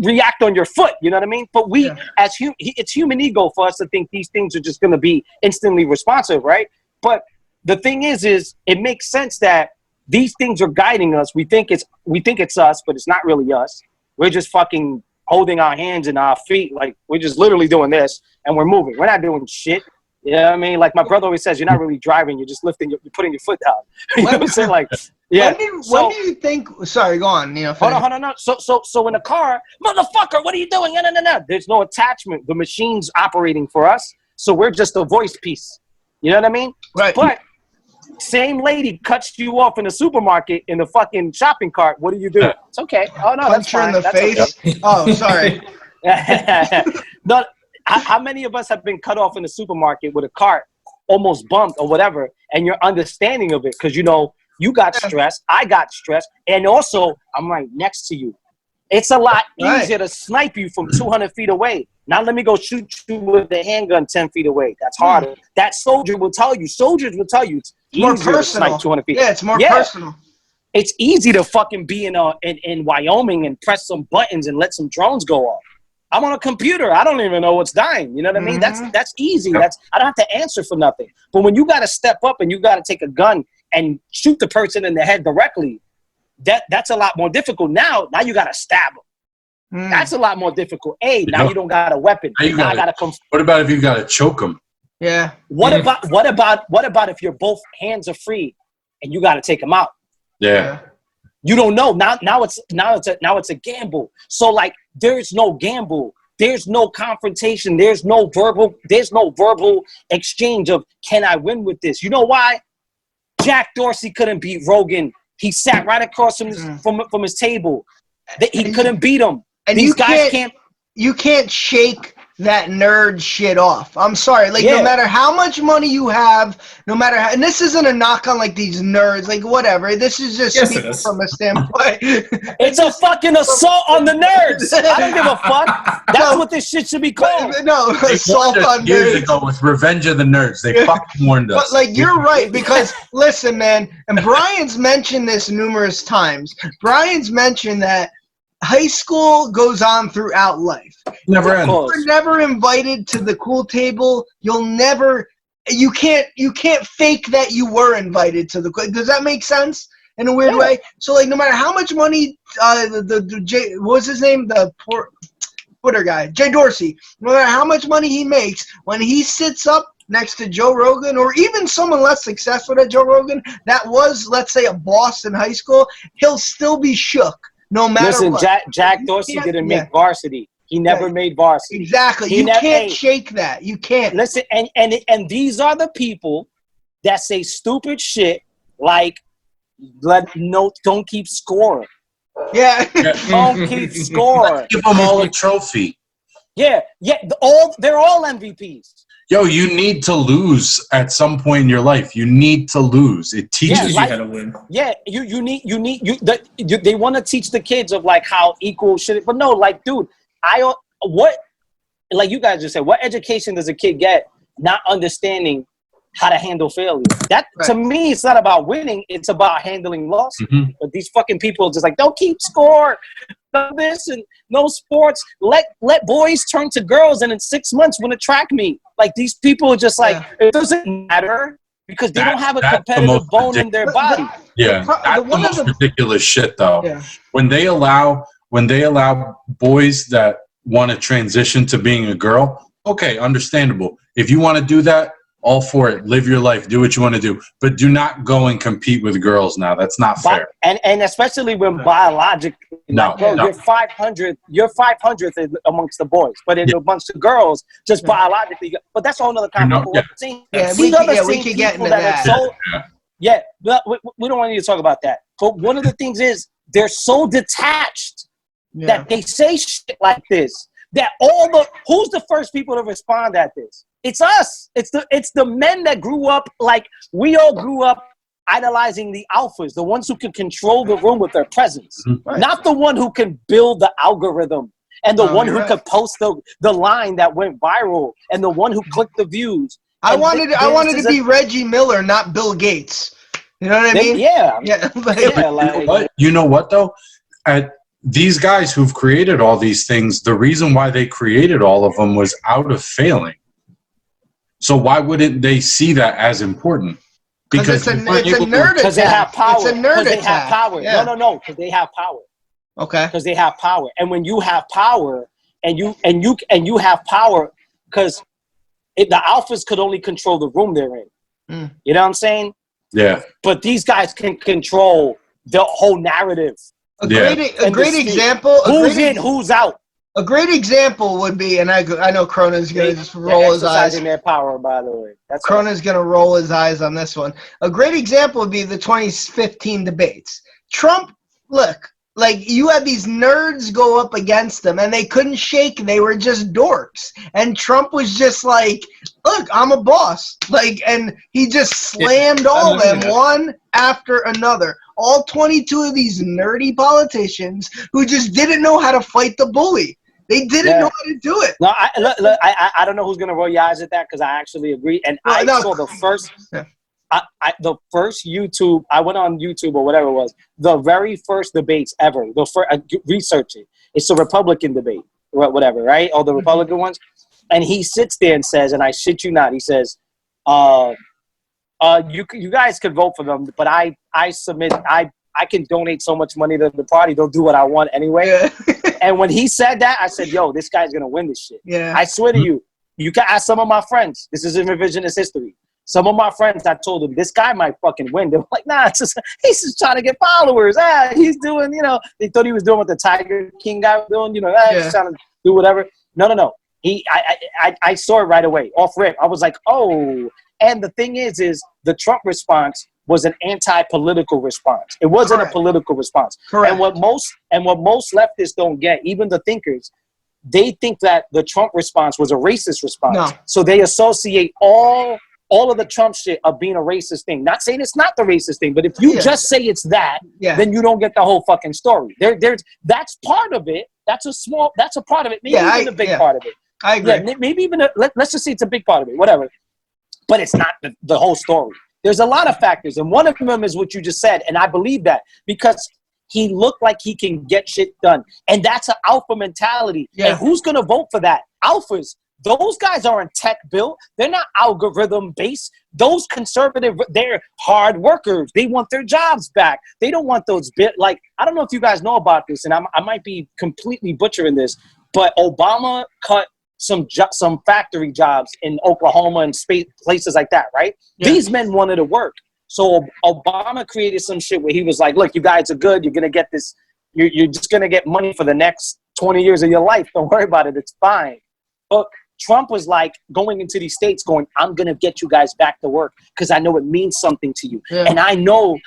react on your foot. You know what I mean? But it's human ego for us to think these things are just going to be instantly responsive, right? But the thing is it makes sense that these things are guiding us. We think it's us, but it's not really us. We're just fucking holding our hands and our feet, like we're just literally doing this and we're moving. We're not doing shit. You know what I mean? Like my brother always says, you're not really driving. You're just you're putting your foot down. You know what I'm saying? Like, yeah. When do you think? Sorry, go on. You know, hold on. No. So in a car, motherfucker, what are you doing? No. There's no attachment. The machine's operating for us, so we're just a voice piece. You know what I mean? Right. But same lady cuts you off in the supermarket in the fucking shopping cart. What do you do? It's okay. Oh no, that's fine. Punch her in the face. Okay. Oh, sorry. No. How many of us have been cut off in the supermarket with a cart, almost bumped or whatever, and you're understanding of it because you know you got stressed, I got stressed, and also I'm right next to you. It's a lot easier to snipe you from 200 feet away. Now let me go shoot you with a handgun 10 feet away. That's harder. That soldiers will tell you it's more easier to snipe 200 feet. Yeah, it's more personal. It's easy to fucking be in Wyoming and press some buttons and let some drones go off. I'm on a computer. I don't even know what's dying. You know what I mean? That's easy. I don't have to answer for nothing. But when you got to step up and you got to take a gun and shoot the person in the head directly, that's a lot more difficult. Now you got to stab them. That's a lot more difficult. Now you don't got a weapon. Now I got to come. What about if you got to choke them? Yeah. What about if your both hands are free and you got to take them out? Yeah. You don't know. Now it's a gamble. So like there's no gamble. There's no confrontation. There's no verbal exchange of can I win with this? You know why? Jack Dorsey couldn't beat Rogan. He sat right across from his table. He couldn't beat him. And these guys can't. You can't shake that nerd shit off. I'm sorry. Like, no matter how much money you have, no matter how, and this isn't a knock on like these nerds, like whatever. This is just speaking from a standpoint. It's a fucking assault on the nerds. I don't give a fuck. That's what this shit should be called. No, assault on nerds. Years ago with Revenge of the Nerds, they fucking warned us. But like, you're right, because listen, man, and Brian's mentioned this numerous times. Brian's mentioned that high school goes on throughout life. Never ends. You're never invited to the cool table. You can't fake that you were invited to the cool. Does that make sense in a weird way? So like, no matter how much money what was his name? The poor Twitter guy, Jay Dorsey. No matter how much money he makes, when he sits up next to Joe Rogan, or even someone less successful than Joe Rogan, that was, let's say, a boss in high school, he'll still be shook no matter what. Jack Dorsey didn't make varsity. He never made varsity. Exactly. You can't shake that. You can't. Listen, and these are the people that say stupid shit like, don't keep scoring. Yeah. Don't keep scoring. Give them all a trophy. Yeah. They're all MVPs. Yo, you need to lose at some point in your life. You need to lose. It teaches you how to win. Yeah, they want to teach the kids of like how equal shit. But no, like, dude, like you guys just said, what education does a kid get not understanding how to handle failure? That to me, it's not about winning. It's about handling losses. Mm-hmm. But these fucking people just like, don't keep score. No this and no sports. Let boys turn to girls and in 6 months win a track meet. Like these people are just like, it doesn't matter because they don't have a competitive bone in their body. Yeah, that's the most ridiculous shit though. Yeah. When they allow boys that want to transition to being a girl, okay, understandable. If you want to do that, all for it. Live your life. Do what you want to do. But do not go and compete with girls now. That's not fair. And especially when biologically, you're 500th amongst the boys. But amongst the girls, just biologically. But that's a whole other conversation. We can get into that. We don't want you to talk about that. But one of the things is they're so detached that they say shit like this. That who's the first people to respond at this? It's us. It's the men that grew up like we all grew up idolizing the alphas, the ones who can control the room with their presence, not the one who can build the algorithm and the one who could post the line that went viral and the one who clicked the views. I wanted to be Reggie Miller, not Bill Gates. You know what I mean? You know what though? These guys who've created all these things, the reason why they created all of them was out of failing. So why wouldn't they see that as important? Because it's a nerd attack. Because they have power. It's a nerd attack. They have power. Yeah. No. Because they have power. Okay. Because they have power, and when you have power, and you have power, because the alphas could only control the room they're in. You know what I'm saying? Yeah. But these guys can control the whole narrative. A great example. Who's in? Who's out? A great example would be, and I know Cronin's going to just roll his eyes. Their power, by the way. Cronin's going to roll his eyes on this one. A great example would be the 2015 debates. Trump, look, like you had these nerds go up against them, and they couldn't shake. They were just dorks. And Trump was just like, look, I'm a boss. Like, and he just slammed all of them one after another. All 22 of these nerdy politicians who just didn't know how to fight the bully. They didn't know how to do it. No, I don't know who's going to roll your eyes at that because I actually agree. And I saw the first, the first YouTube, I went on YouTube or whatever it was, the very first debates ever. Research it. It's a Republican debate, whatever, right? All the Republican ones. And he sits there and says, and I shit you not, he says, you guys could vote for them, but I can donate so much money to the party. They'll do what I want anyway. Yeah. And when he said that, I said, yo, this guy's going to win this shit. Yeah. I swear to you, you can ask some of my friends. This is in revisionist history. Some of my friends, I told them, this guy might fucking win. They were like, nah, he's just trying to get followers. He's doing, they thought he was doing what the Tiger King guy was doing, he's trying to do whatever. No. I saw it right away, off rip. I was like, oh. And the thing is the Trump response was an anti-political response. It wasn't a political response. Correct. And what most leftists don't get, even the thinkers, they think that the Trump response was a racist response. No. So they associate all of the Trump shit of being a racist thing. Not saying it's not the racist thing, but if you just say it's that, then you don't get the whole fucking story. That's part of it. That's a part of it. Maybe even a big part of it. I agree. Yeah, maybe even let's just say it's a big part of it. Whatever. But it's not the whole story. There's a lot of factors, and one of them is what you just said, and I believe that because he looked like he can get shit done, and that's an alpha mentality. Yeah. And who's going to vote for that? Alphas. Those guys aren't tech built. They're not algorithm based. Those conservative, they're hard workers. They want their jobs back. They don't want those I don't know if you guys know about this, and I might be completely butchering this, but Obama cut some factory jobs in Oklahoma and places like that, right? Yeah. These men wanted to work. So Obama created some shit where he was like, look, you guys are good. You're going to get this. You're just going to get money for the next 20 years of your life. Don't worry about it. It's fine. But Trump was like going into these states going, I'm going to get you guys back to work because I know it means something to you. Yeah. And I know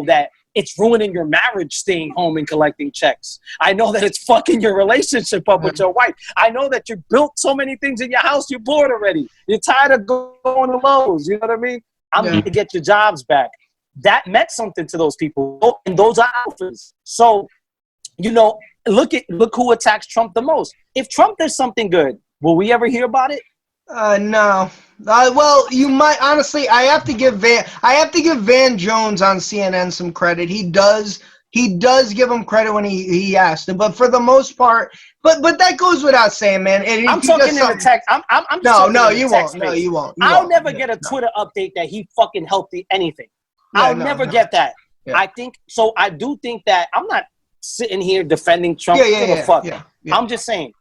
that it's ruining your marriage staying home and collecting checks. I know that it's fucking your relationship up with your wife. I know that you built so many things in your house, you're bored already. You're tired of going to Lowe's. You know what I mean? I'm going to get your jobs back. That meant something to those people. And those are alphas. So, you know, look who attacks Trump the most. If Trump does something good, will we ever hear about it? No. Well, you might. Honestly, I have to give Van Jones on CNN some credit. He does give him credit when he asked him, but for the most part, but that goes without saying, man. And I'm talking in the text. I'm no, you won't. No, you won't. I'll never get a Twitter update that he fucking helped anything. Yeah, I'll never get that. Yeah. I think so. I do think that I'm not sitting here defending Trump. Yeah. I'm just saying.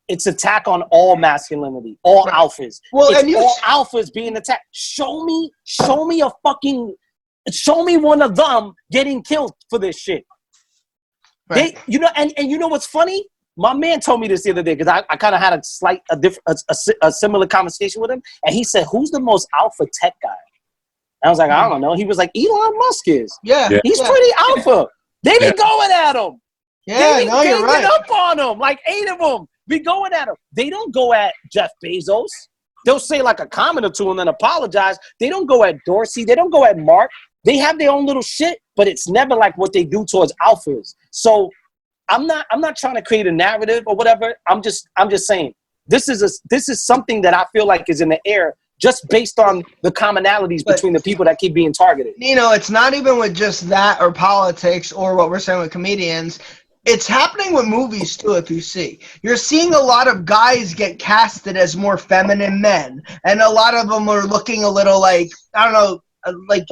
It's attack on all masculinity, all alphas. Well, it's all alphas being attacked. Show me one of them getting killed for this shit. Right. You know, and you know what's funny? My man told me this the other day because I kind of had a similar conversation with him, and he said, "Who's the most alpha tech guy?" And I was like, "I don't know." He was like, "Elon Musk is. Yeah, he's pretty alpha. They be going at him. Yeah, they you're right. Up on him like 8 of them." Be going at him. They don't go at Jeff Bezos. They'll say like a comment or two and then apologize. They don't go at Dorsey. They don't go at Mark. They have their own little shit, but it's never like what they do towards alphas. So I'm not trying to create a narrative or whatever. I'm just saying this is something that I feel like is in the air just based on the commonalities between the people that keep being targeted. You know, it's not even with just that or politics or what we're saying with comedians. It's happening with movies, too, if you see. You're seeing a lot of guys get casted as more feminine men. And a lot of them are looking a little like, I don't know, like,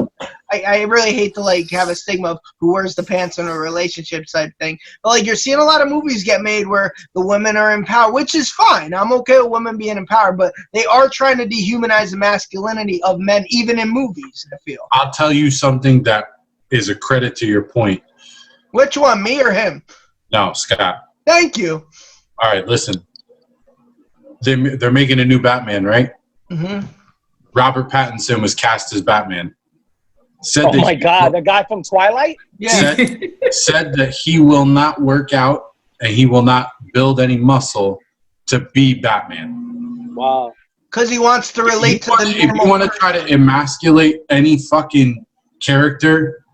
I really hate to, like, have a stigma of who wears the pants in a relationship type thing. But, like, you're seeing a lot of movies get made where the women are in power, which is fine. I'm okay with women being in power. But they are trying to dehumanize the masculinity of men, even in movies, I feel. I'll tell you something that is a credit to your point. Which one, me or him? No, Scott. Thank you. All right, listen. They're making a new Batman, right? Mm-hmm. Robert Pattinson was cast as Batman. Oh my God, the guy from Twilight? Yeah. Said that he will not work out and he will not build any muscle to be Batman. Wow. Because he wants to relate to the normal. If you want to try to emasculate any fucking character,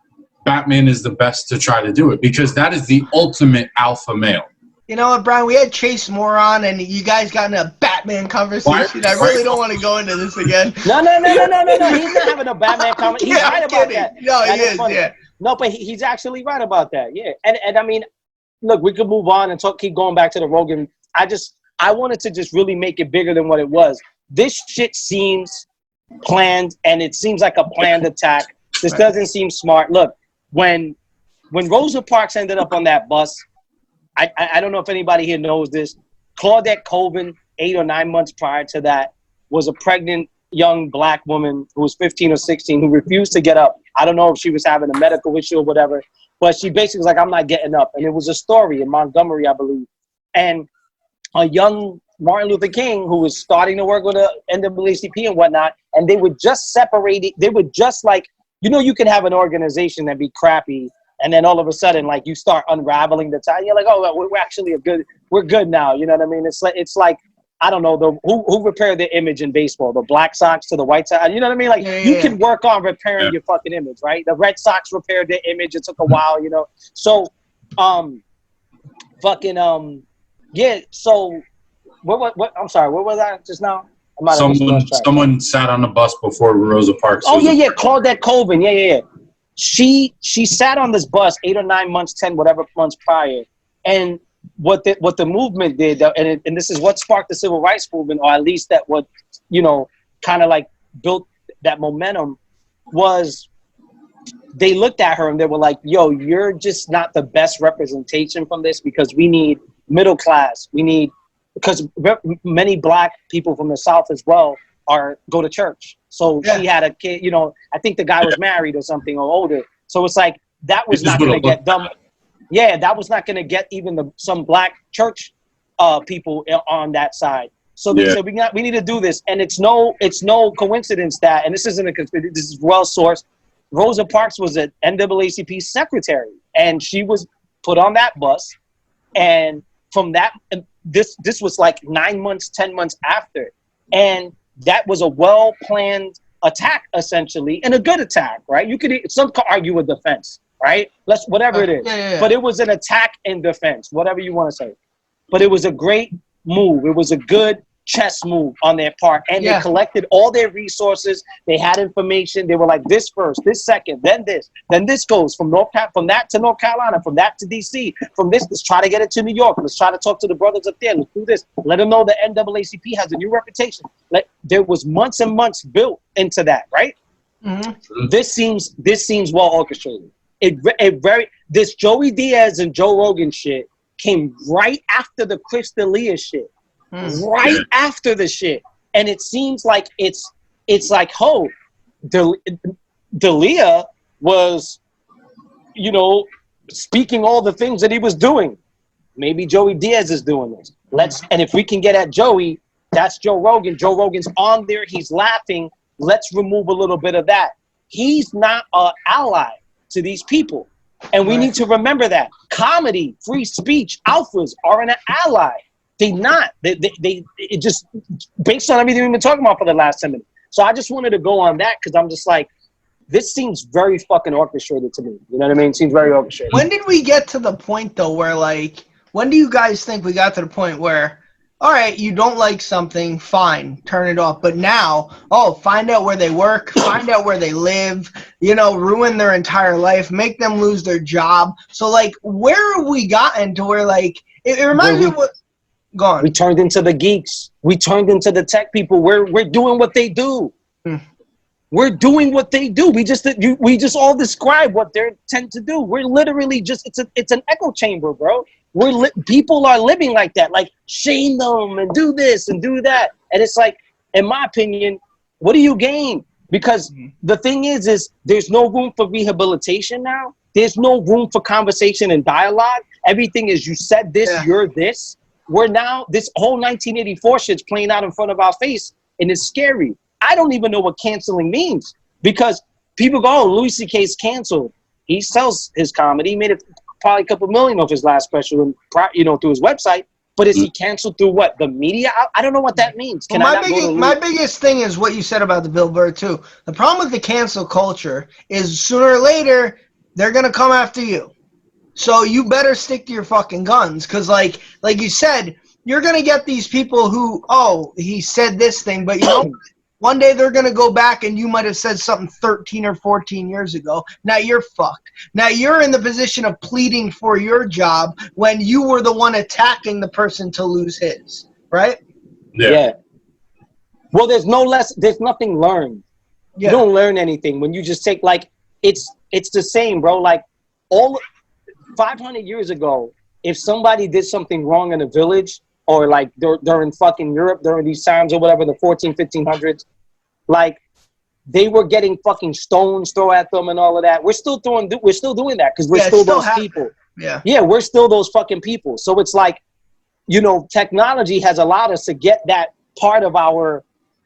Batman is the best to try to do it because that is the ultimate alpha male. You know what, Brian? We had Chase Moore on, and you guys got in a Batman conversation. I really don't want to go into this again. No. He's not having a Batman conversation. He's right about that. No, he is. Yeah. No, but he's actually right about that. Yeah. And I mean, look, we could move on and keep going back to the Rogan. I wanted to just really make it bigger than what it was. This shit seems planned, and it seems like a planned attack. This doesn't seem smart. Look. When Rosa Parks ended up on that bus, I don't know if anybody here knows this. Claudette Colvin, 8 or 9 months prior to that, was a pregnant young black woman who was 15 or 16 who refused to get up. I don't know if she was having a medical issue or whatever, but she basically was like, I'm not getting up. And it was a story in Montgomery, I believe. And a young Martin Luther King who was starting to work with the NAACP and whatnot, and they were just separated. They were just like, you know, you can have an organization that be crappy, and then all of a sudden, like, you start unraveling the tie. You're like, oh, we're actually we're good now. You know what I mean? It's like I don't know, who repaired their image in baseball, the Black Sox to the White Sox. You know what I mean? Like, you can work on repairing your fucking image, right? The Red Sox repaired their image. It took a while, you know. So, yeah. So, what? I'm sorry. What was that just now? Someone sat on the bus before Rosa Parks. Oh yeah, Claudette Colvin. Yeah. She sat on this bus 8 or 9 months, 10 whatever months prior, and what the movement did, and this is what sparked the civil rights movement, or at least that what kind of like built that momentum, was they looked at her and they were like, "Yo, you're just not the best representation from this because we need middle class, we need because many black people from the South as well go to church. So she had a kid, you know, I think the guy was married or something or older. So it's like, that was not going to get them. Yeah, that was not going to get even some black church people on that side. So they said, we need to do this. And it's no coincidence that, and this isn't a conspiracy, this is well sourced. Rosa Parks was an NAACP secretary, and she was put on that bus. And from that, this was like 9 months, 10 months after. And that was a well-planned attack, essentially, and a good attack, right? Some could argue a defense, right? Whatever it is. But it was an attack and defense, whatever you want to say. But it was a great move. It was a good chess move on their part. And they collected all their resources. They had information. They were like, this first, this second, then this. Then this goes from that to North Carolina, from that to DC, from this, let's try to get it to New York. Let's try to talk to the brothers up there. Let's do this. Let them know the NAACP has a new reputation. There was months and months built into that, right? Mm-hmm. This seems well orchestrated. This Joey Diaz and Joe Rogan shit came right after the Chris D'Elia shit. Right after the shit. And it seems like it's like, D'Elia was, you know, speaking all the things that he was doing. Maybe Joey Diaz is doing this. And if we can get at Joey, that's Joe Rogan. Joe Rogan's on there. He's laughing. Let's remove a little bit of that. He's not an ally to these people. And we need to remember that. Comedy, free speech, alphas are an ally. They not. It just, based on everything we've been talking about for the last 10 minutes. So I just wanted to go on that because I'm just like, this seems very fucking orchestrated to me. You know what I mean? It seems very orchestrated. When did we get to the point, though, where, like, when do you guys think we got to the point where, all right, you don't like something, fine, turn it off. But now, find out where they work, find out where they live, you know, ruin their entire life, make them lose their job. So, like, where have we gotten to where, like, it reminds me of what... Gone. We turned into the geeks. We turned into the tech people. We're doing what they do. We're doing what they do. We just all describe what they tend to do. We're literally just it's an echo chamber, bro. People are living like that. Like, shame them and do this and do that. And it's like, in my opinion, what do you gain? Because the thing is there's no room for rehabilitation now. There's no room for conversation and dialogue. Everything is, you said this, you're this. We're now, this whole 1984 shit's playing out in front of our face, and it's scary. I don't even know what canceling means, because people go, Louis C.K.'s canceled. He sells his comedy. He made probably a couple million off his last special, and through his website. But is he canceled through what? The media? I don't know what that means. My biggest thing is what you said about the Bill Burr too. The problem with the cancel culture is sooner or later they're gonna come after you. So you better stick to your fucking guns, because like you said, you're going to get these people who, he said this thing, but you know, one day they're going to go back and you might have said something 13 or 14 years ago. Now you're fucked. Now you're in the position of pleading for your job when you were the one attacking the person to lose his, right? Yeah. Well, there's nothing learned. You don't learn anything when you just take, like, it's the same, bro. Like, 500 years ago, if somebody did something wrong in a village, or like during fucking Europe, during these times or whatever, the 1500s, like, they were getting fucking stones thrown at them and all of that. We're still doing that because we're still those people. Yeah, we're still those fucking people. So it's like, you know, technology has allowed us to get that part of our,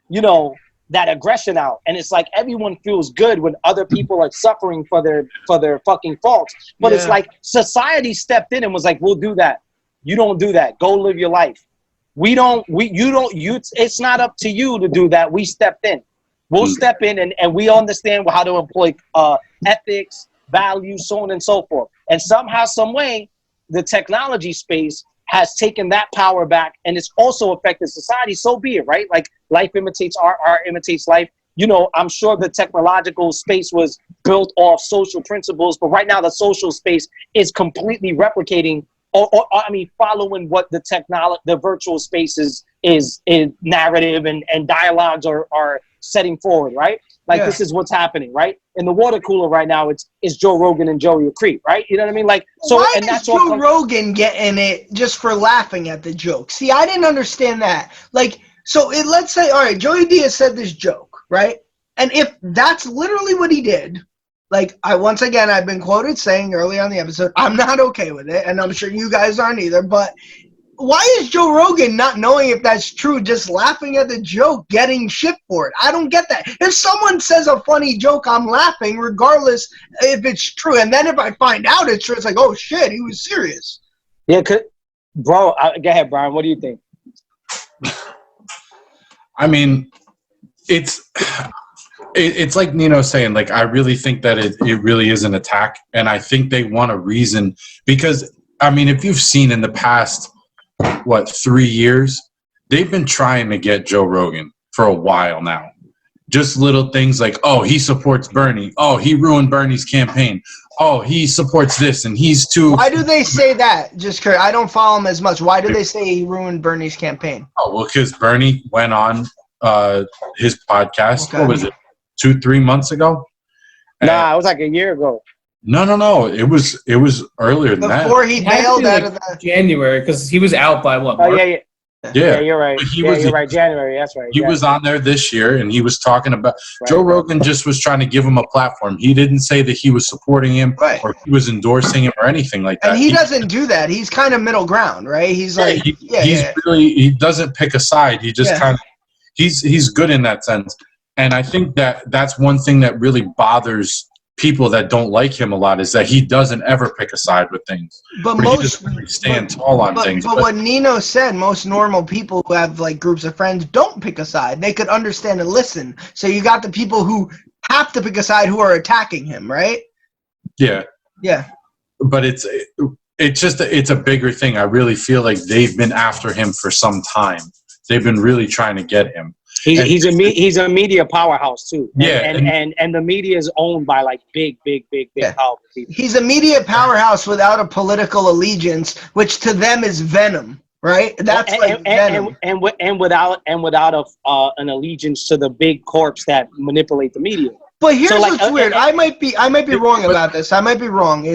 you know, that aggression out. And it's like everyone feels good when other people are suffering for their fucking faults. But it's like society stepped in and was like, we'll do that. You don't do that. Go live your life. It's not up to you to do that. We stepped in. We'll step in and we understand how to employ ethics, values, so on and so forth. And somehow, some way, the technology space has taken that power back, and it's also affected society. So be it, right? Like, life imitates art, art imitates life. You know, I'm sure the technological space was built off social principles, but right now the social space is completely replicating, following what the virtual spaces is narrative and dialogues are setting forward, right? Like this is what's happening, right? In the water cooler right now, it's Joe Rogan and Joey Creek, right? You know what I mean? Like so, why and is that's Joe Rogan getting it just for laughing at the joke? See, I didn't understand that. Like, so let's say, all right, Joey Diaz said this joke, right? And if that's literally what he did, like once again, I've been quoted saying early on the episode, I'm not okay with it, and I'm sure you guys aren't either, but why is Joe Rogan, not knowing if that's true, just laughing at the joke, getting shit for it? I don't get that. If someone says a funny joke, I'm laughing regardless if it's true. And then if I find out it's true, it's like, oh shit, he was serious. Yeah, bro, go ahead, Brian. What do you think? I mean, it's like Nino saying, like, I really think that it really is an attack. And I think they want a reason because, I mean, if you've seen in the past, 3 years, they've been trying to get Joe Rogan for a while now. Just little things like, oh, he supports Bernie. Oh, he ruined Bernie's campaign. Oh, he supports this and he's too. Why do they say that? Just curious. I don't follow him as much. Why do they say he ruined Bernie's campaign? Oh, well, because Bernie went on his podcast. Okay. What was it? 2-3 months ago? Nah, it was like a year ago. No. It was earlier than that. Before he bailed out of the January, because he was out by what? Oh, March? Yeah, you're right. You're right. January, that's right. He was on there this year, and he was talking about Joe Rogan. Just was trying to give him a platform. He didn't say that he was supporting him or he was endorsing him or anything like that. And he doesn't do that. He's kind of middle ground, right? He's like, really, he doesn't pick a side. He just kind of, he's good in that sense. And I think that's one thing that really bothers people that don't like him a lot is that he doesn't ever pick a side with things. But he just really stands tall on things. But what Nino said, most normal people who have like groups of friends don't pick a side. They could understand and listen. So you got the people who have to pick a side who are attacking him, right? Yeah. Yeah. But it's a bigger thing. I really feel like they've been after him for some time. They've been really trying to get him. He's a media powerhouse too. And the media is owned by like big powerful people. He's a media powerhouse without a political allegiance, which to them is venom, right? That's venom. And without an allegiance to the big corps that manipulate the media. But here's what's weird. I might be wrong about this. I might be wrong.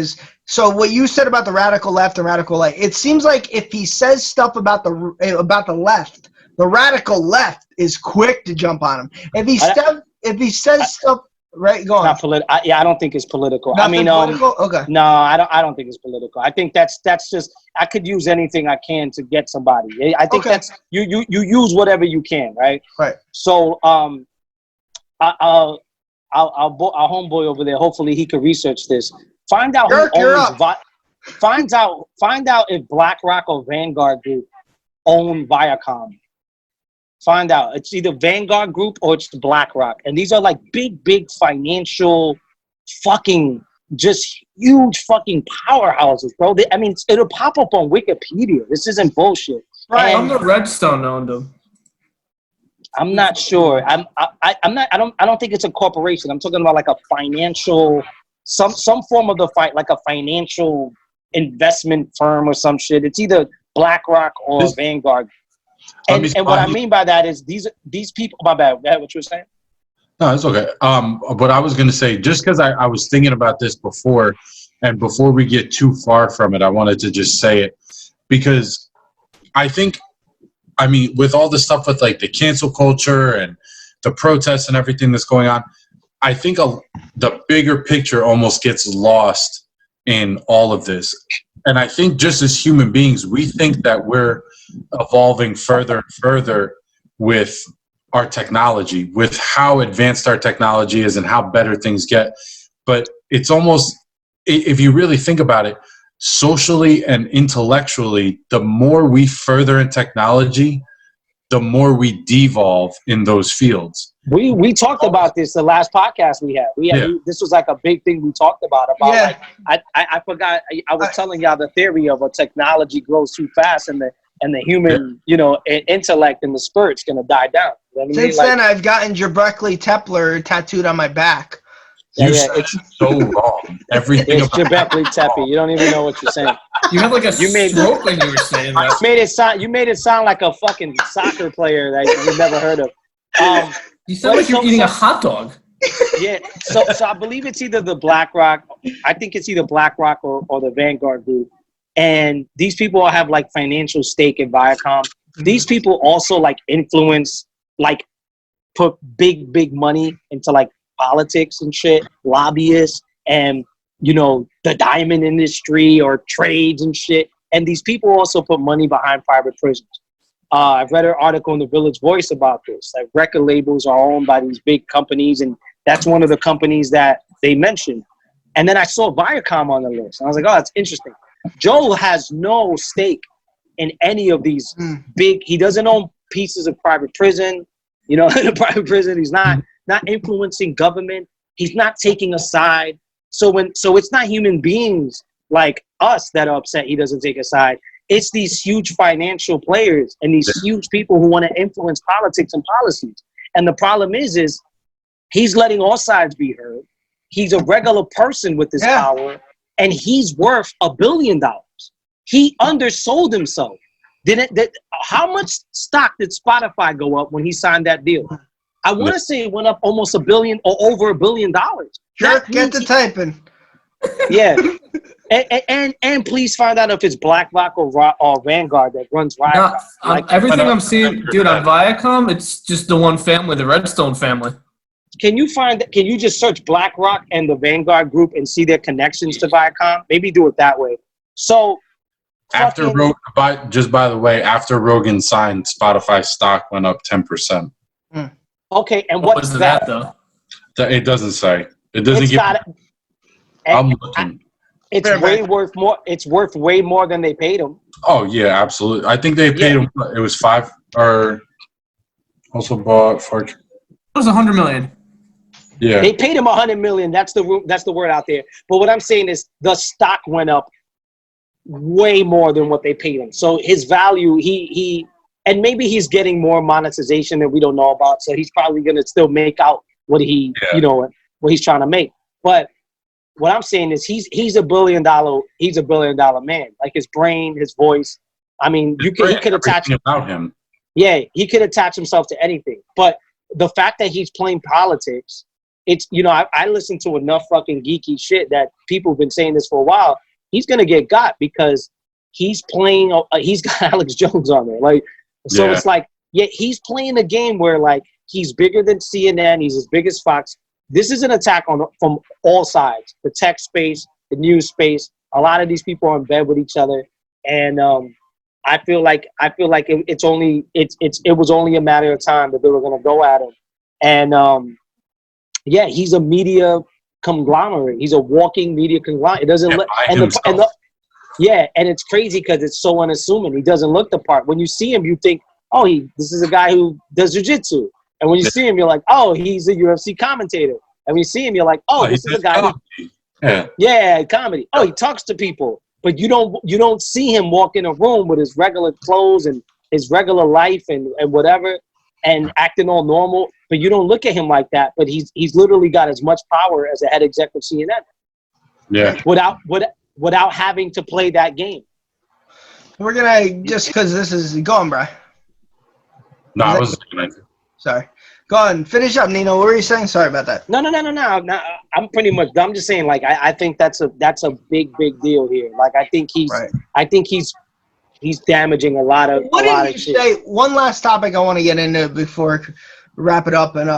So what you said about the radical left and radical right? It seems like if he says stuff about the left, the radical left is quick to jump on him. If he says stuff, right? Go on. Not I don't think it's political. Nothing political? Okay. No, I don't think it's political. I think that's just I could use anything I can to get somebody. I think that's you use whatever you can, right? Right. So our homeboy over there, hopefully he could research this. Find out who owns find out if BlackRock or Vanguard Group own Viacom. Find out. It's either Vanguard Group or it's BlackRock. And these are like big financial fucking just huge fucking powerhouses, bro. It'll pop up on Wikipedia. This isn't bullshit. Right. I'm the Redstone owned them. I'm not sure. I don't think it's a corporation. I'm talking about like a financial some form of the fight, like a financial investment firm or some shit. It's either BlackRock or Vanguard. And what I mean by that is these people. My bad. What you were saying? No, it's okay. What I was going to say, just because I was thinking about this before, and before we get too far from it, I wanted to just say it because with all the stuff with like the cancel culture and the protests and everything that's going on, I think the bigger picture almost gets lost in all of this. And I think just as human beings, we think that we're evolving further and further with our technology, with how advanced our technology is and how better things get. But it's almost, if you really think about it, socially and intellectually, the more we further in technology, the more we devolve in those fields. We talked about this the last podcast we had. This was like a big thing we talked about. Like I forgot. I was telling y'all the theory of a technology grows too fast and the human intellect and the spirit's gonna die down. You know what Since then, I've gotten Jabrekli Tepler tattooed on my back. It's so wrong. Everything it's Jabekli Tepe. You don't even know what you're saying. You had like a stroke when you were saying that. You made it sound like a fucking soccer player that you've never heard of. You sound like you're eating a hot dog. Yeah, so I believe it's either the BlackRock. I think it's either BlackRock or the Vanguard Group, and these people all have like financial stake in Viacom. These people also like influence, like put big money into like politics and shit, lobbyists, and the diamond industry or trades and shit. And these people also put money behind private prisons. I've read an article in the Village Voice about this. Like record labels are owned by these big companies, and that's one of the companies that they mentioned. And then I saw Viacom on the list. And I was like, oh, that's interesting. Joe has no stake in any of these big. He doesn't own pieces of private prison. In a private prison, he's not influencing government. He's not taking a side. So it's not human beings like us that are upset he doesn't take a side. It's these huge financial players and these huge people who want to influence politics and policies. And the problem is he's letting all sides be heard. He's a regular person with this power, and he's worth $1 billion. He undersold himself. How much stock did Spotify go up when he signed that deal? I want to say it went up almost $1 billion or over $1 billion. Jerk, get to typing. Yeah. And please find out if it's BlackRock or Vanguard that runs Viacom. Everything I'm seeing, dude, on Viacom, it's just the one family, the Redstone family. Can you just search BlackRock and the Vanguard Group and see their connections to Viacom? Maybe do it that way. So after just by the way, after Rogan signed, Spotify stock went up 10%. Okay, and what was that though? It doesn't say. It doesn't give. I'm looking. It's way worth more. It's worth way more than they paid him. Oh yeah, absolutely. I think they paid him. It was 5 or also bought for. It was $100 million. Yeah. They paid him $100 million. That's the word out there. But what I'm saying is the stock went up way more than what they paid him. So his value, and maybe he's getting more monetization that we don't know about. So he's probably gonna still make out what what he's trying to make. But what I'm saying is he's $1 billion man. Like his brain, his voice. I mean, he could attach about him. Yeah, he could attach himself to anything. But the fact that he's playing politics, it's I listen to enough fucking geeky shit that people have been saying this for a while. He's gonna get got because he's playing. He's got Alex Jones on there, it's like he's playing a game where like he's bigger than CNN. He's as big as Fox. This is an attack from all sides: the tech space, the news space. A lot of these people are in bed with each other, and I feel like it was only a matter of time that they were gonna go at him, and he's a media conglomerate. He's a walking media conglomerate. It doesn't look and it's crazy because it's so unassuming. He doesn't look the part. When you see him, you think, oh, this is a guy who does jiu-jitsu. And when you see him, you're like, oh, he's a UFC commentator. And when you see him, you're like, oh, this is a guy who comedy. Oh, he talks to people. But you don't see him walk in a room with his regular clothes and his regular life and whatever and acting all normal. But you don't look at him like that. But he's literally got as much power as a head exec of CNN. Yeah. Without having to play that game. We're gonna just because this is go on, bro. No, I was gonna. Sorry. Go on. Finish up, Nino. What were you saying? Sorry about that. No. I'm pretty much. I'm just saying. Like I think that's a big deal here. Like I think he's damaging a lot of. What did you say? One last topic I want to get into before we wrap it up, and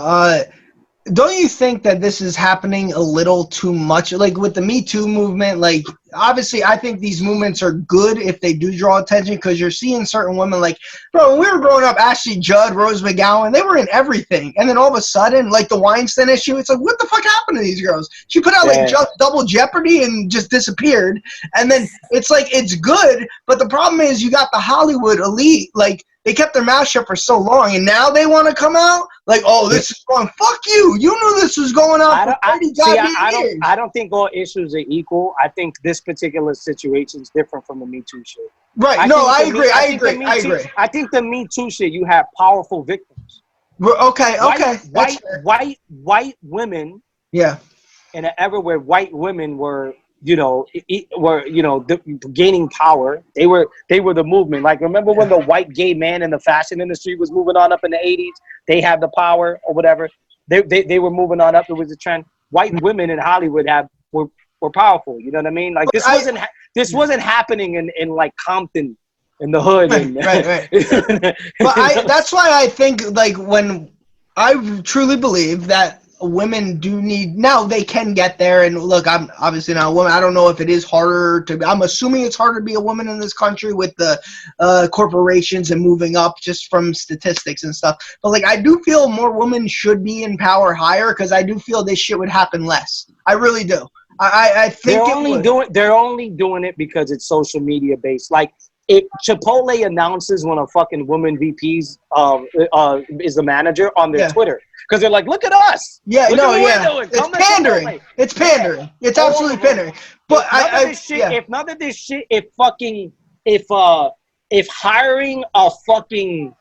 don't you think that this is happening a little too much? Like with the Me Too movement, like obviously I think these movements are good if they do draw attention because you're seeing certain women like, bro, when we were growing up, Ashley Judd, Rose McGowan, they were in everything. And then all of a sudden, like the Weinstein issue, it's like, what the fuck happened to these girls? She put out like Double Jeopardy and just disappeared. And then it's like, it's good. But the problem is you got the Hollywood elite, like, they kept their mouth shut for so long, and now they want to come out like, "Oh, this is wrong." Fuck you! You knew this was going on for 30 years. I don't think all issues are equal. I think this particular situation is different from the Me Too shit. Right? I agree. I think the Me Too shit. You have powerful victims. Okay. White women. Yeah. In an era where white women were were gaining power. They were the movement. Like, remember when the white gay man in the fashion industry was moving on up in the 80s? They had the power or whatever. They were moving on up. It was a trend. White women in Hollywood were powerful. You know what I mean? Like, this wasn't happening in like Compton in the hood. Right. But that's why I think, like, when I truly believe that women do need, now they can get there, and look, I'm obviously not a woman. I don't know if it is harder I'm assuming it's harder to be a woman in this country with the corporations and moving up just from statistics and stuff. But like, I do feel more women should be in power higher, because I do feel this shit would happen less. I really do. I think they're only doing it because it's social media based. Like, if Chipotle announces when a fucking woman VP's is the manager on their Twitter, because they're like, look at us. Yeah, look at what we're doing. It's pandering. It's pandering. It's absolutely pandering. But if none of this shit, if hiring a fucking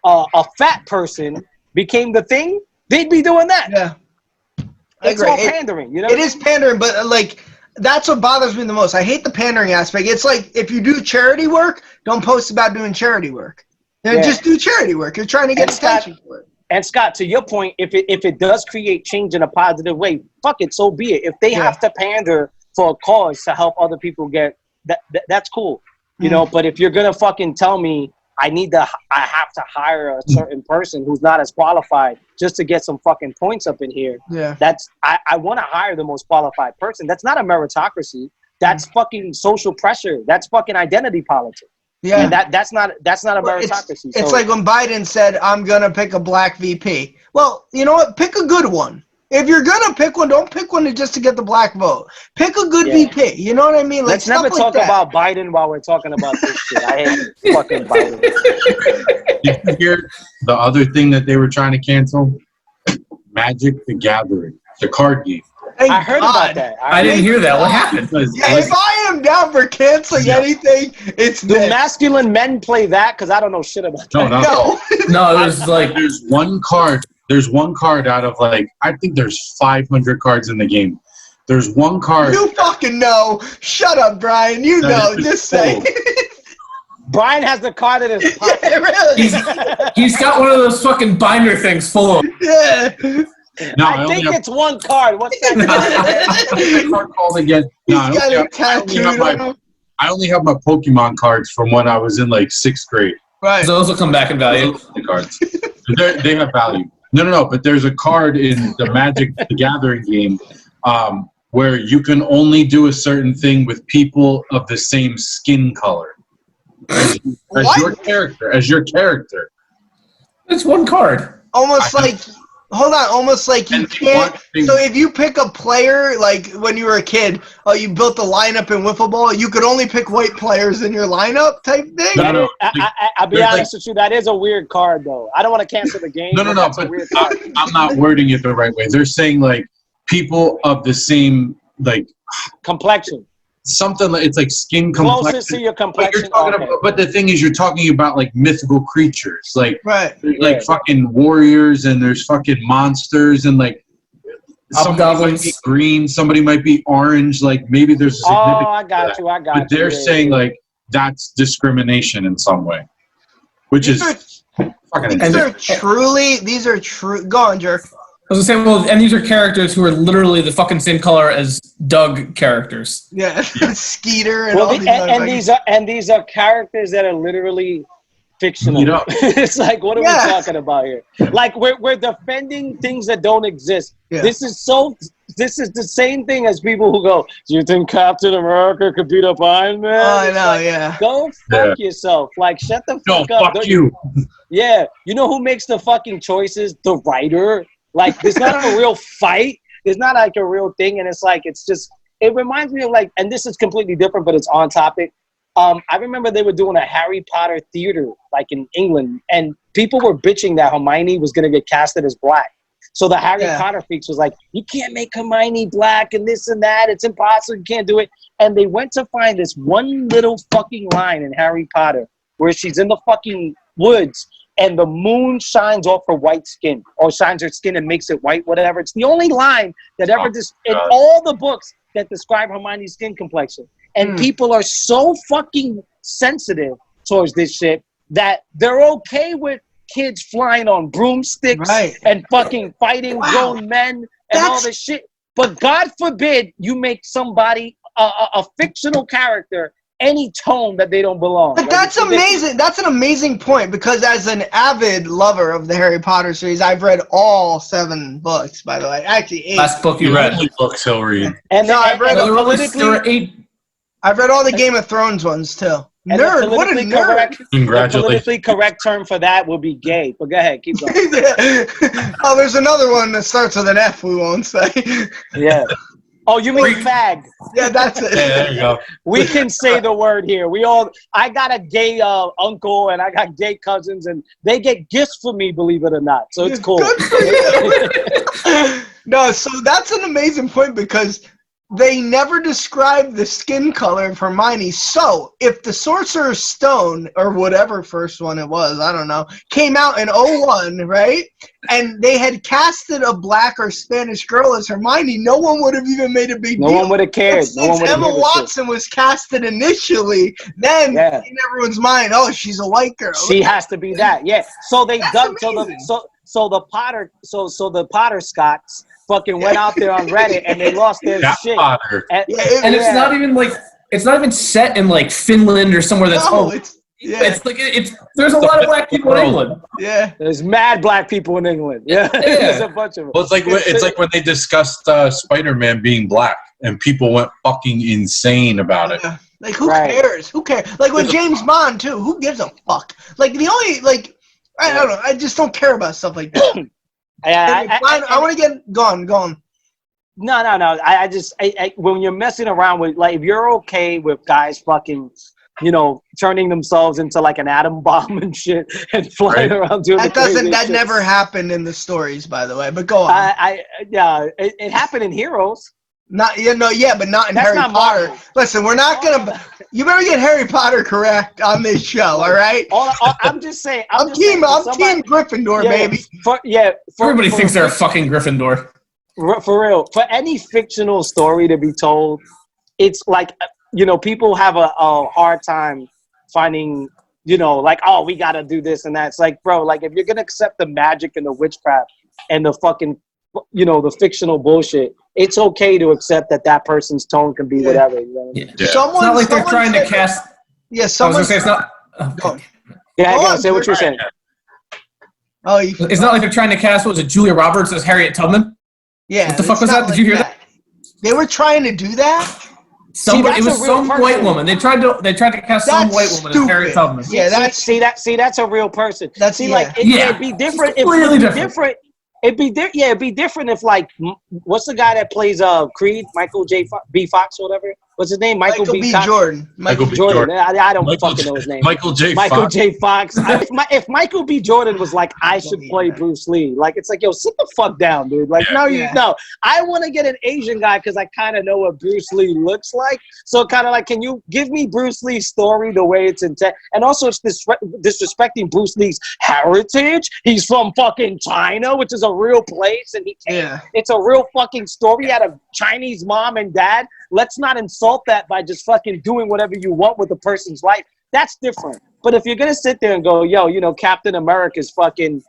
a fat person became the thing, they'd be doing that. Yeah. It's all pandering, you know? It is pandering, but like, that's what bothers me the most. I hate the pandering aspect. It's like, if you do charity work, don't post about doing charity work. Just do charity work. You're trying to get attention for it. And Scott, to your point, if it does create change in a positive way, fuck it, so be it. If they have to pander for a cause to help other people get that's cool, you know. But if you're gonna fucking tell me I have to hire a certain person who's not as qualified just to get some fucking points up in here. Yeah. I want to hire the most qualified person. That's not a meritocracy. That's fucking social pressure. That's fucking identity politics. Yeah. And that's not a meritocracy. It's like when Biden said, I'm gonna pick a black VP. Well, you know what? Pick a good one. If you're gonna pick one, don't pick one just to get the black vote. Pick a good VP. You know what I mean? Like, let's never talk about Biden while we're talking about this shit. I hate fucking Biden. Did you hear the other thing that they were trying to cancel? Magic the Gathering, the card game. I heard about that. I didn't hear that. What happened? If I am down for canceling anything, it's do masculine men play that? Because I don't know shit about that. No, there's like there's one card out of, like, I think there's 500 cards in the game. There's one card. You fucking know. Shut up, Brian. You know. Just say. Brian has the card in his pocket. Yeah, really. He's got one of those fucking binder things full of. Yeah. No, I think it's one card. What's that card called again? No, I only have my Pokemon cards from when I was in like 6th grade. Right. So those will come back in value. The cards. They have value. No. But there's a card in the Magic the Gathering game where you can only do a certain thing with people of the same skin color as your character. It's one card. Almost like you can't. So if you pick a player, like when you were a kid, you built a lineup in wiffle ball, you could only pick white players in your lineup type thing? No. I'll be honest with you, that is a weird card, though. I don't want to cancel the game. No, but I'm not wording it the right way. They're saying, like, people of the same, like, complexion. Something like, it's like skin complexion. Closest to your complexion. But the thing is, you're talking about like mythical creatures, like fucking warriors, and there's fucking monsters, and like somebody might be green, somebody might be orange. Like, maybe there's a significance. I got you. But they're saying like that's discrimination in some way, which is fucking. These are true. Go on, Jerk. I was gonna say, well, and these are characters who are literally the fucking same color as Doug characters. Yeah, Skeeter and all these. These are characters that are literally fictional. You know? It's like, what are we talking about here? Like, we're defending things that don't exist. Yeah. This is the same thing as people who go, do you think Captain America could beat up Iron Man? Oh, I know, Go fuck yourself. Like, shut the fuck up. Fuck you. Yeah. You know who makes the fucking choices? The writer. Like, there's not a real fight. There's not like a real thing. And it's like, it reminds me of like, and this is completely different, but it's on topic. I remember they were doing a Harry Potter theater, like in England, and people were bitching that Hermione was going to get casted as black. So the Harry Potter freaks was like, you can't make Hermione black and this and that. It's impossible. You can't do it. And they went to find this one little fucking line in Harry Potter where she's in the fucking woods and the moon shines off her white skin, or shines her skin and makes it white, whatever. It's the only line that ever in all the books that describe Hermione's skin complexion. And people are so fucking sensitive towards this shit that they're okay with kids flying on broomsticks and fucking fighting grown men and all this shit. But God forbid you make somebody a fictional character any tone that they don't belong. But that's amazing. That's an amazing point, because as an avid lover of the Harry Potter series, I've read all 7 books, by the way. Actually, 8. Last book you read. Books he'll read. And I've read there were 8. I've read all the Game of Thrones ones too. Nerd, what a nerd! Congratulations. The politically correct term for that would be gay. But go ahead, keep going. Oh, there's another one that starts with an F. We won't say. Yeah. Oh, you mean fag? Yeah, that's it. Yeah, there you go. We can say the word here. I got a gay uncle, and I got gay cousins, and they get gifts for me, believe it or not. So it's cool. Good for you. No, so that's an amazing point, because they never described the skin color of Hermione. So if the Sorcerer's Stone, or whatever first one it was, I don't know, came out in 01, right? And they had casted a black or Spanish girl as Hermione, no one would have even made a big deal. No one would have cared. Since Emma Watson was casted initially, then in everyone's mind, oh, she's a white girl. She has to be that. Yeah. So they dubbed so the Potter Scots fucking went out there on Reddit and they lost their shit. And it's not even like, it's not even set in like Finland or somewhere that's it's like there's a lot of black people in England. Yeah, there's mad black people in England. Yeah, there's a bunch of them. Well, it's like when they discussed Spider-Man being black and people went fucking insane about it. Like who cares? Who cares? Like with James Bond too. Who gives a fuck? Like the only I don't know. I just don't care about stuff like that. I want to get gone. No. I just when you're messing around with, like, if you're okay with guys fucking, turning themselves into like an atom bomb and shit and flying around doing that never happened in the stories, by the way. But go on. It happened in Heroes. But not in Harry Potter. Listen, we're not gonna. You better get Harry Potter correct on this show, all right? I'm just saying. I'm team Gryffindor, baby. Everybody thinks they're a fucking Gryffindor. For real, for any fictional story to be told, it's like, people have a hard time finding, like, oh, we gotta do this and that. It's like, bro, like, if you're gonna accept the magic and the witchcraft and the fucking, the fictional bullshit, it's okay to accept that person's tone can be whatever. It's not like they're trying to cast. Yeah, someone. It's not. Yeah, I gotta say what you're saying. Oh, it's not like they're trying to cast. What was it, Julia Roberts as Harriet Tubman? Yeah. What the fuck was that? Did you hear that? They were trying to do that. It was some white woman. They tried to cast some white woman as Harriet Tubman. Yeah, that's a real person. It'd be different. It'd be different if, like, what's the guy that plays Creed? Michael B. Fox or whatever. What's his name? Michael B. Jordan. Michael B. Jordan. I don't fucking know his name. Michael J. Fox. If Michael B. Jordan was like, I should play Bruce Lee, like, it's like, yo, sit the fuck down, dude. Like, no. I want to get an Asian guy because I kind of know what Bruce Lee looks like. So kind of like, can you give me Bruce Lee's story the way it's intended? And also, it's disrespecting Bruce Lee's heritage. He's from fucking China, which is a real place, and it's a real fucking story. He had a Chinese mom and dad. Let's not insult that by just fucking doing whatever you want with a person's life. That's different. But if you're going to sit there and go, yo, Captain America's fucking,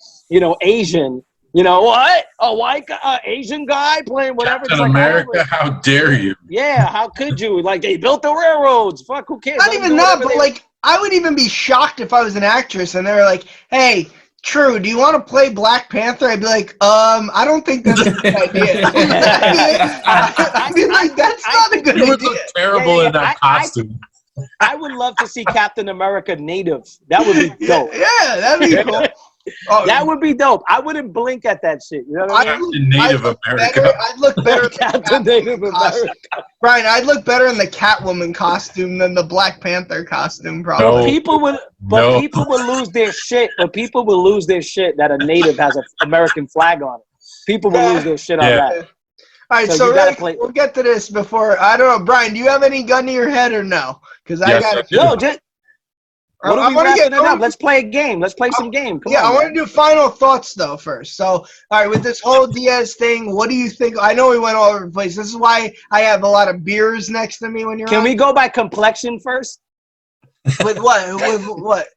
Asian, what? A white guy, Asian guy playing whatever. Captain America, how dare you? Yeah, how could you? Like, they built the railroads. Fuck, who cares? Not even that, but like, I would even be shocked if I was an actress and they were like, hey, True, do you want to play Black Panther? I'd be like, I don't think that's a good idea. I'd be like, that's not a good idea. You would look terrible in that costume. I would love to see Captain America native. That would be dope. Yeah, that'd be cool. That would be dope. I wouldn't blink at that shit. You know what I mean? Native America. I'd look better Captain Native America. Brian, I'd look better in the Catwoman costume than the Black Panther costume, probably. No. People would lose their shit. But people will lose their shit that a native has an American flag on it. People will lose their shit on that. All right, so we'll get to this before. I don't know, Brian. Do you have any gun to your head or no? Because I got it. No, What are we wrapping it up? Let's play a game. Let's play some game. Come on, I want to do final thoughts, though, first. So, all right, with this whole Diaz thing, what do you think? I know we went all over the place. This is why I have a lot of beers next to me when you're Can we go by complexion first? With what? With what?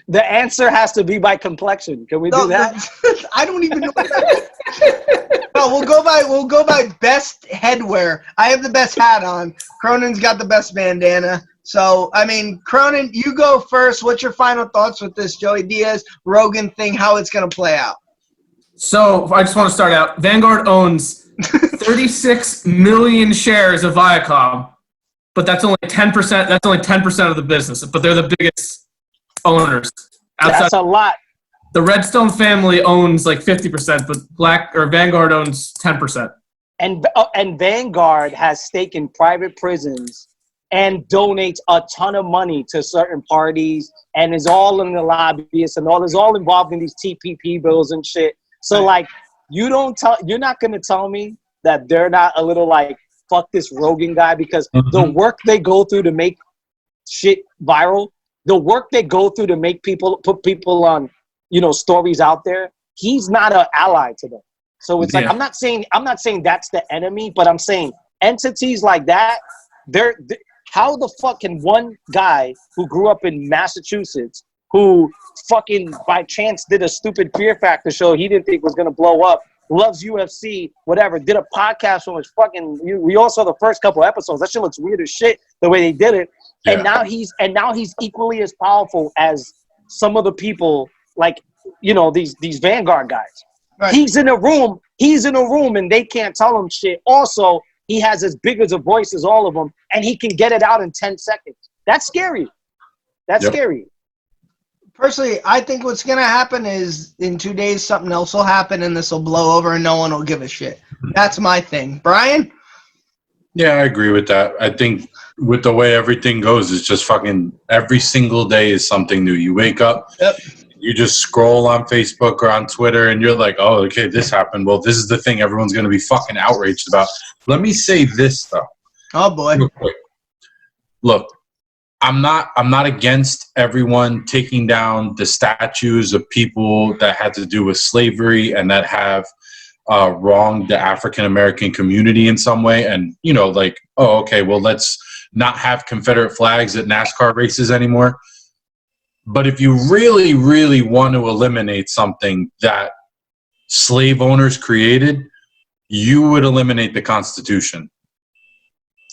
The answer has to be by complexion. Can we do that? I don't even know what that is. No, we'll go by best headwear. I have the best hat on. Cronin's got the best bandana. So, I mean, Cronin, you go first. What's your final thoughts with this Joey Diaz Rogan thing, how it's going to play out? So, I just want to start out. Vanguard owns 36 million shares of Viacom, but that's only 10%. That's only 10% of the business, but they're the biggest owners. That's a lot. The Redstone family owns like 50%, but Vanguard owns 10%. And Vanguard has stake in private prisons and donates a ton of money to certain parties and is all in the lobbyists and is all involved in these TPP bills and shit. So like, you're not gonna tell me that they're not a little like, fuck this Rogan guy, because the work they go through to make shit viral, the work they go through to make put people on, stories out there, he's not an ally to them. So it's like, I'm not saying that's the enemy, but I'm saying entities like that, how the fuck can one guy who grew up in Massachusetts, who fucking by chance did a stupid Fear Factor show he didn't think was gonna blow up, loves UFC, whatever, did a podcast from his fucking, we all saw the first couple episodes. That shit looks weird as shit the way they did it. Yeah. And now he's equally as powerful as some of the people like, these Vanguard guys. Right. He's in a room and they can't tell him shit. Also, he has as big as a voice as all of them, and he can get it out in 10 seconds. That's scary. That's scary. Personally, I think what's going to happen is in 2 days, something else will happen, and this will blow over, and no one will give a shit. That's my thing. Brian? Yeah, I agree with that. I think with the way everything goes, it's just fucking every single day is something new. You wake up, you just scroll on Facebook or on Twitter, and you're like, oh, okay, this happened. Well, this is the thing everyone's going to be fucking outraged about. Let me say this, though. Oh, boy. Real quick. Look, I'm not against everyone taking down the statues of people that had to do with slavery and that have wronged the African American community in some way. And, like, oh, okay, well, let's not have Confederate flags at NASCAR races anymore. But if you really, really want to eliminate something that slave owners created, you would eliminate the Constitution.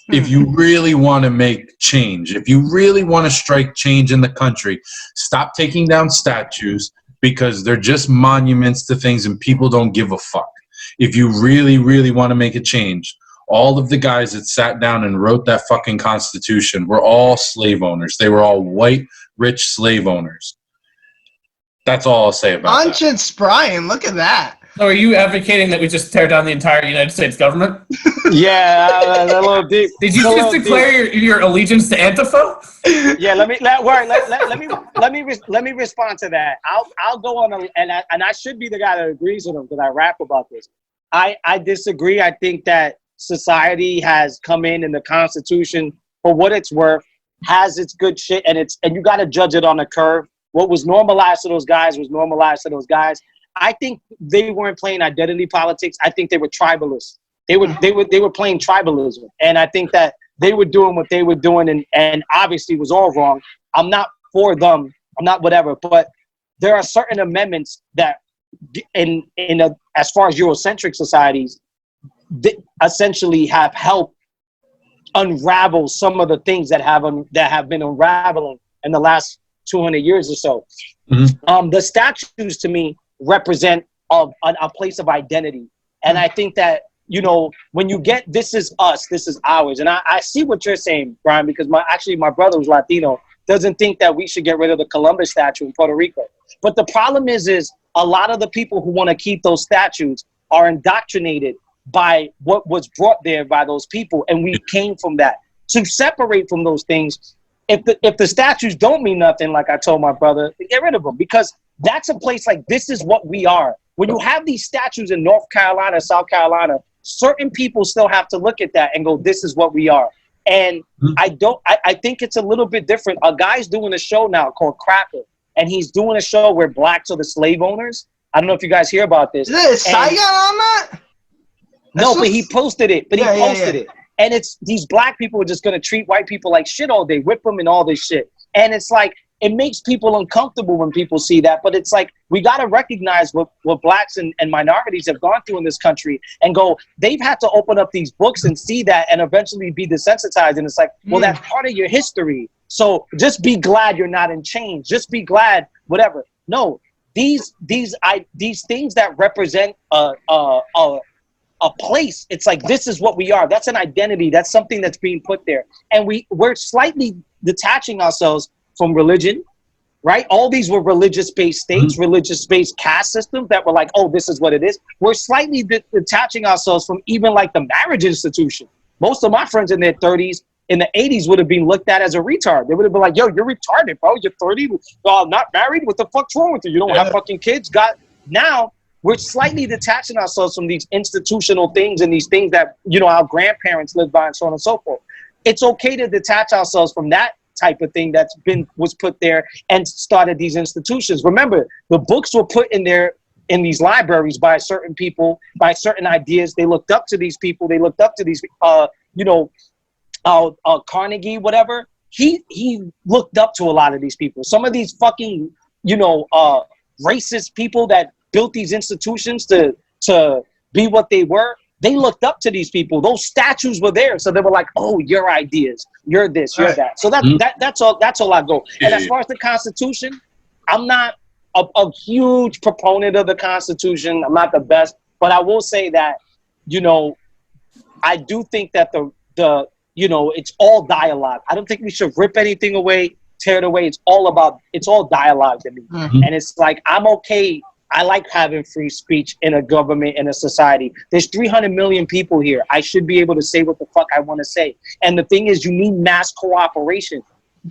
If you really want to make change, if you really want to strike change in the country, stop taking down statues because they're just monuments to things and people don't give a fuck. If you really, really want to make a change, all of the guys that sat down and wrote that fucking Constitution were all slave owners. They were all white, rich slave owners. That's all I'll say about that. Conscience, Brian, look at that. So are you advocating that we just tear down the entire United States government? Yeah, a little deep. Did you just declare your allegiance to Antifa? Yeah, let me respond to that. I'll go on and I should be the guy that agrees with him because I rap about this. I disagree. I think that society has come in the Constitution, for what it's worth, has its good shit, and you got to judge it on a curve. What was normalized to those guys was normalized to those guys. I think they weren't playing identity politics. I think they were tribalists. They were playing tribalism, and I think that they were doing what they were doing, and obviously was all wrong. I'm not for them. I'm not whatever, but there are certain amendments that, as far as Eurocentric societies, essentially have helped unravel some of the things that have been unraveling in the last 200 years or so. Mm-hmm. The statues to me represent a place of identity, and I think that when you get this is us, this is ours, and I see what you're saying, Brian, because my brother who's Latino doesn't think that we should get rid of the Columbus statue in Puerto Rico. But the problem is a lot of the people who want to keep those statues are indoctrinated by what was brought there by those people, and we came from that. To separate from those things, if the statues don't mean nothing, like I told my brother, get rid of them, because that's a place like, this is what we are. When you have these statues in North Carolina, South Carolina, certain people still have to look at that and go, this is what we are. And I think it's a little bit different. A guy's doing a show now called Cracker, and he's doing a show where blacks are the slave owners. I don't know if you guys hear about this. Is Saigon on that? No, but he posted it. But he posted it. And it's these black people are just going to treat white people like shit all day, whip them and all this shit. And it's like, it makes people uncomfortable when people see that. But it's like, we got to recognize what blacks and minorities have gone through in this country and go, they've had to open up these books and see that and eventually be desensitized. And it's like, well, that's part of your history. So just be glad you're not in chains. Just be glad, whatever. No, these things that represent a place, it's like, this is what we are. That's an identity. That's something that's being put there. And we're slightly detaching ourselves from religion, right? All these were religious-based states, religious-based caste systems that were like, oh, this is what it is. We're slightly detaching ourselves from even like the marriage institution. Most of my friends in their 30s, in the 80s would have been looked at as a retard. They would have been like, yo, you're retarded, bro. You're 30, not married? What the fuck's wrong with you? You don't have fucking kids? Now, we're slightly detaching ourselves from these institutional things and these things that, our grandparents lived by and so on and so forth. It's okay to detach ourselves from that type of thing was put there and started these institutions. Remember, the books were put in these libraries by certain people, by certain ideas. They looked up to these people. They looked up to these, Carnegie, whatever. He looked up to a lot of these people. Some of these fucking, racist people that built these institutions to be what they were. They looked up to these people. Those statues were there, so they were like, "Oh, your ideas, you're this, you're that." So that's all I go. And as far as the Constitution, I'm not a huge proponent of the Constitution. I'm not the best, but I will say that, I do think that it's all dialogue. I don't think we should rip anything away, tear it away. It's all dialogue to me, and it's like, I'm okay. I like having free speech in a government, in a society. There's 300 million people here. I should be able to say what the fuck I want to say. And the thing is, you need mass cooperation.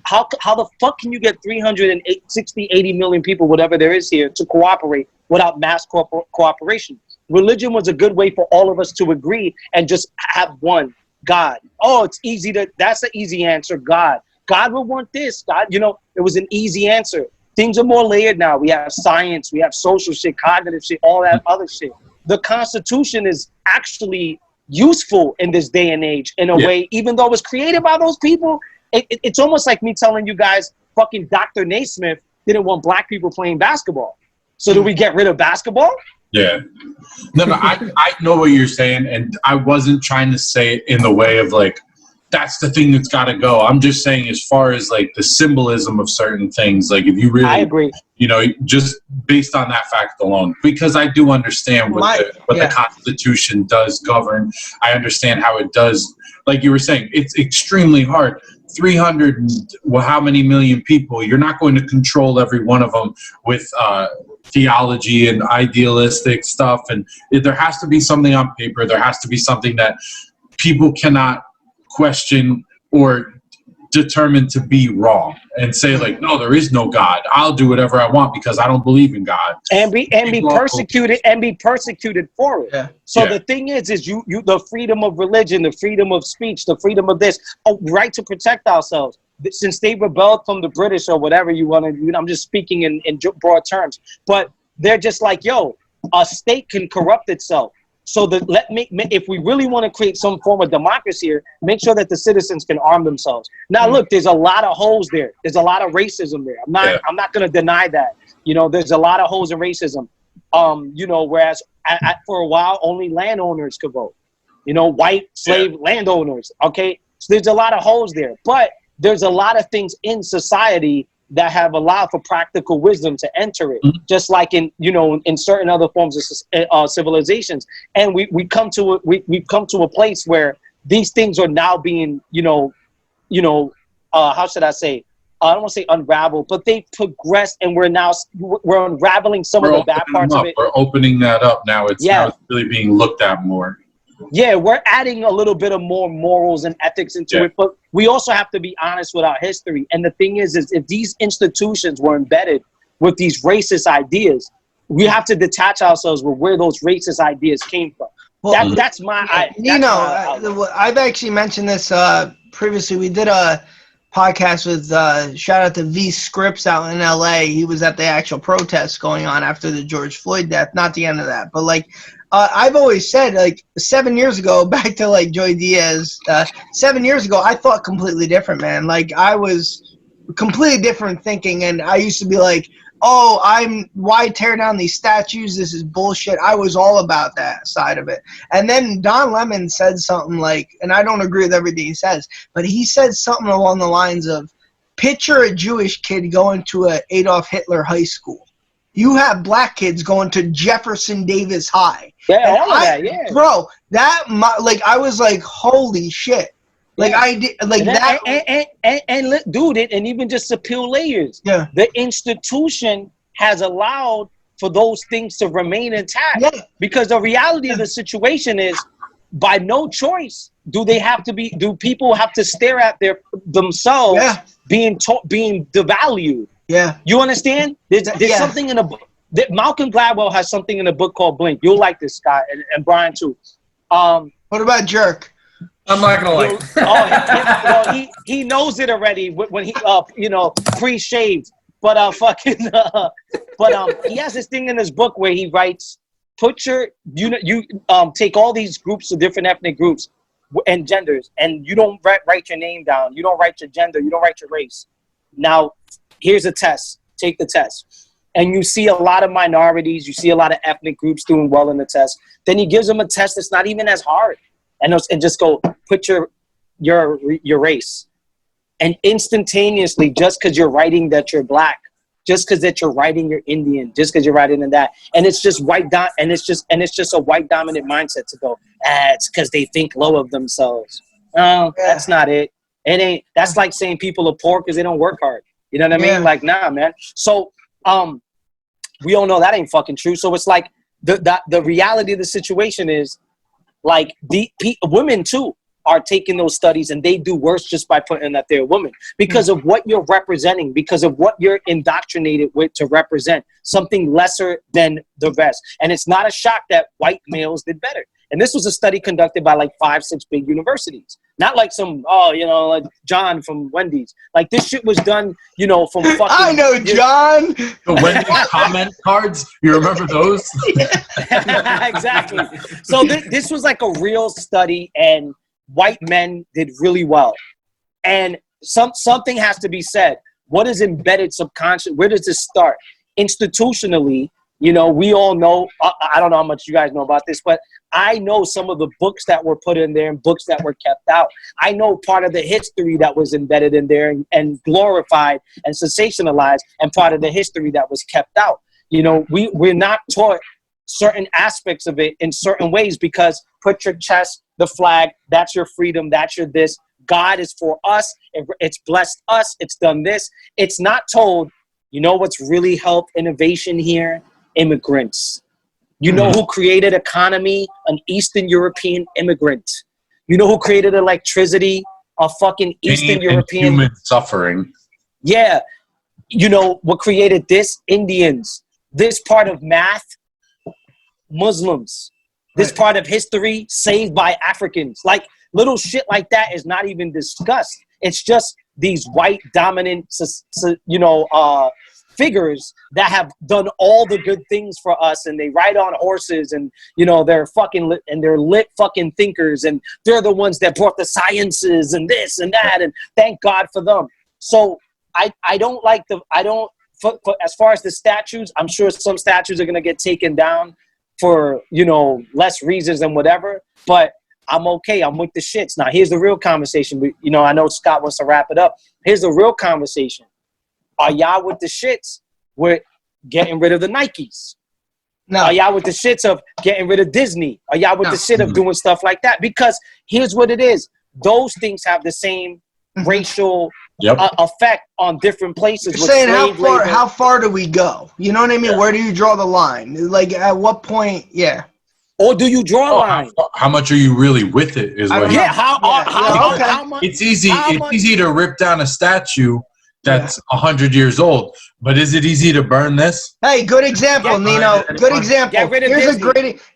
How the fuck can you get 360, 80 million people, whatever there is here, to cooperate without mass cooperation? Religion was a good way for all of us to agree and just have one God. Oh, it's easy that's an easy answer. God will want this. God, it was an easy answer. Things are more layered now. We have science, we have social shit, cognitive shit, all that other shit. The Constitution is actually useful in this day and age in a way, even though it was created by those people. It's almost like me telling you guys, fucking Dr. Naismith didn't want black people playing basketball. So do we get rid of basketball? Yeah. No, I know what you're saying, and I wasn't trying to say it in the way of like, that's the thing that's got to go. I'm just saying, as far as like the symbolism of certain things, like if you really, I agree. Just based on that fact alone, because I do understand what the Constitution does govern. I understand how it does. Like you were saying, it's extremely hard. 300, how many million people? You're not going to control every one of them with theology and idealistic stuff. And there has to be something on paper. There has to be something that people cannot question or determine to be wrong and say like, no, there is no God. I'll do whatever I want because I don't believe in God. And be persecuted for it. Yeah. So the thing is you the freedom of religion, the freedom of speech, the freedom of this, right to protect ourselves. Since they rebelled from the British or whatever you want to, I'm just speaking in broad terms, but they're just like, yo, a state can corrupt itself. So if we really want to create some form of democracy here, make sure that the citizens can arm themselves. Now, look, there's a lot of holes there. There's a lot of racism there. I'm not going to deny that. There's a lot of holes in racism. Whereas for a while, only landowners could vote. White slave landowners. Okay, so there's a lot of holes there. But there's a lot of things in society that have allowed for practical wisdom to enter it, just like in certain other forms of civilizations. And we've come to a place where these things are now being how should I say? I don't want to say unraveled, but they progressed, and we're unraveling some of the bad parts of it. We're opening that up now. Now it's really being looked at more. Yeah, we're adding a little bit of more morals and ethics into it, but we also have to be honest with our history. And the thing is if these institutions were embedded with these racist ideas, we have to detach ourselves with where those racist ideas came from. Well, that's my... Nino, I've actually mentioned this previously. We did a podcast with shout out to V Scripps out in LA. He was at the actual protests going on after the George Floyd death. Not the end of that, but like I've always said, like 7 years ago, back to like Joey Diaz. 7 years ago, I thought completely different, man. Like I was completely different thinking, and I used to be like, oh, why tear down these statues? This is bullshit. I was all about that side of it. And then Don Lemon said something like, and I don't agree with everything he says, but he said something along the lines of, picture a Jewish kid going to a Adolf Hitler high school. You have black kids going to Jefferson Davis High. Yeah, all of that, yeah. Bro, like, I was like, holy shit. Like I did, like dude, and even just to peel layers. Yeah. The institution has allowed for those things to remain intact. Yeah. Because the reality of the situation is, by no choice, do people have to stare at themselves being devalued. Yeah. You understand? There's something in a book. Malcolm Gladwell has something in a book called Blink. You'll like this guy, and Brian too. What about Jerk? I'm not gonna like. Well, he knows it already when he pre-shaved. But he has this thing in his book where he writes, take all these groups of different ethnic groups and genders, and you don't write your name down, you don't write your gender, you don't write your race. Now, here's a test. Take the test. And you see a lot of minorities, you see a lot of ethnic groups doing well in the test. Then he gives them a test that's not even as hard. And just go, put your race. And instantaneously, just because you're writing that you're black, just because that you're writing you're Indian, just because you're writing in that, and it's just it's just a white dominant mindset to go, it's because they think low of themselves. No, that's not it. It ain't. That's like saying people are poor because they don't work hard. You know what I mean? Like, nah, man. So, we all know that ain't fucking true. So it's like the reality of the situation is, like, women too are taking those studies, and they do worse just by putting that they're a woman because of what you're representing, because of what you're indoctrinated with to represent something lesser than the rest. And it's not a shock that white males did better. And this was a study conducted by like 5-6 big universities. Not like some, like John from Wendy's. Like, this shit was done, from fucking... I know John! The Wendy's comment cards, you remember those? Exactly. So this was like a real study, and white men did really well. And something has to be said. What is embedded subconscious? Where does this start? Institutionally, we all know, I don't know how much you guys know about this, but I know some of the books that were put in there and books that were kept out. I know part of the history that was embedded in there and glorified and sensationalized, and part of the history that was kept out. We're not taught certain aspects of it in certain ways, because put your chest, the flag, that's your freedom, that's your this. God is for us. It's blessed us. It's done this. It's not told, what's really helped innovation here? Immigrants. You know who created economy? An Eastern European immigrant. You know who created electricity? A fucking Eastern European. Human suffering. Yeah. What created this? Indians. This part of math? Muslims. This part of history? Saved by Africans. Like, little shit like that is not even discussed. It's just these white dominant, figures that have done all the good things for us, and they ride on horses, and they're fucking lit, and they're lit fucking thinkers, and they're the ones that brought the sciences and this and that, and thank God for them. So I don't like for as far as the statues, I'm sure some statues are gonna get taken down for less reasons and whatever, but I'm okay. I'm with the shits. Now here's the real conversation. I know Scott wants to wrap it up. Here's the real conversation. Are y'all with the shits with getting rid of the Nikes? No. Are y'all with the shits of getting rid of Disney? Are y'all with the shit of doing stuff like that? Because here's what it is. Those things have the same racial effect on different places. You're saying how far do we go? You know what I mean? Yeah. Where do you draw the line? Like, at what point? Yeah. Or do you draw a line? How much are you really with it? Is what how much? It's easy to rip down a statue that's 100 years old, but is it easy to burn this? Hey, good example, Nino. Good example.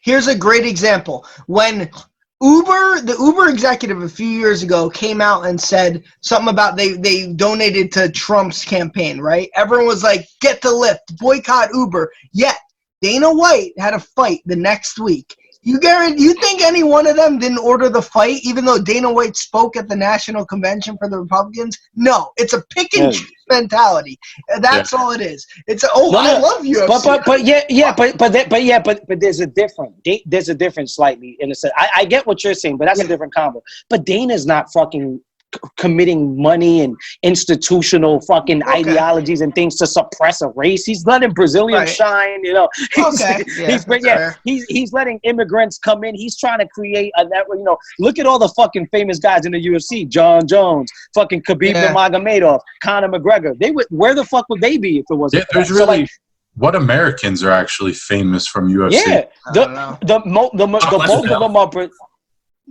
Here's a great example. When the Uber executive a few years ago came out and said something about they donated to Trump's campaign, right? Everyone was like, get the Lyft, boycott Uber. Yet Dana White had a fight the next week. You think any one of them didn't order the fight, even though Dana White spoke at the national convention for the Republicans? No, it's a pick and choose mentality. That's all it is. It's I love UFC. But there's a difference slightly in a sense. I get what you're saying, but that's a different combo. But Dana's not fucking committing money and institutional fucking ideologies and things to suppress a race. He's letting Brazilians shine, you know. He's letting immigrants come in. He's trying to create a network, you know. Look at all the fucking famous guys in the UFC. John Jones, fucking Khabib Nurmagomedov, Conor McGregor. Where the fuck would they be if it wasn't for there's that? really what Americans are actually famous from UFC? Yeah, the bulk of them are.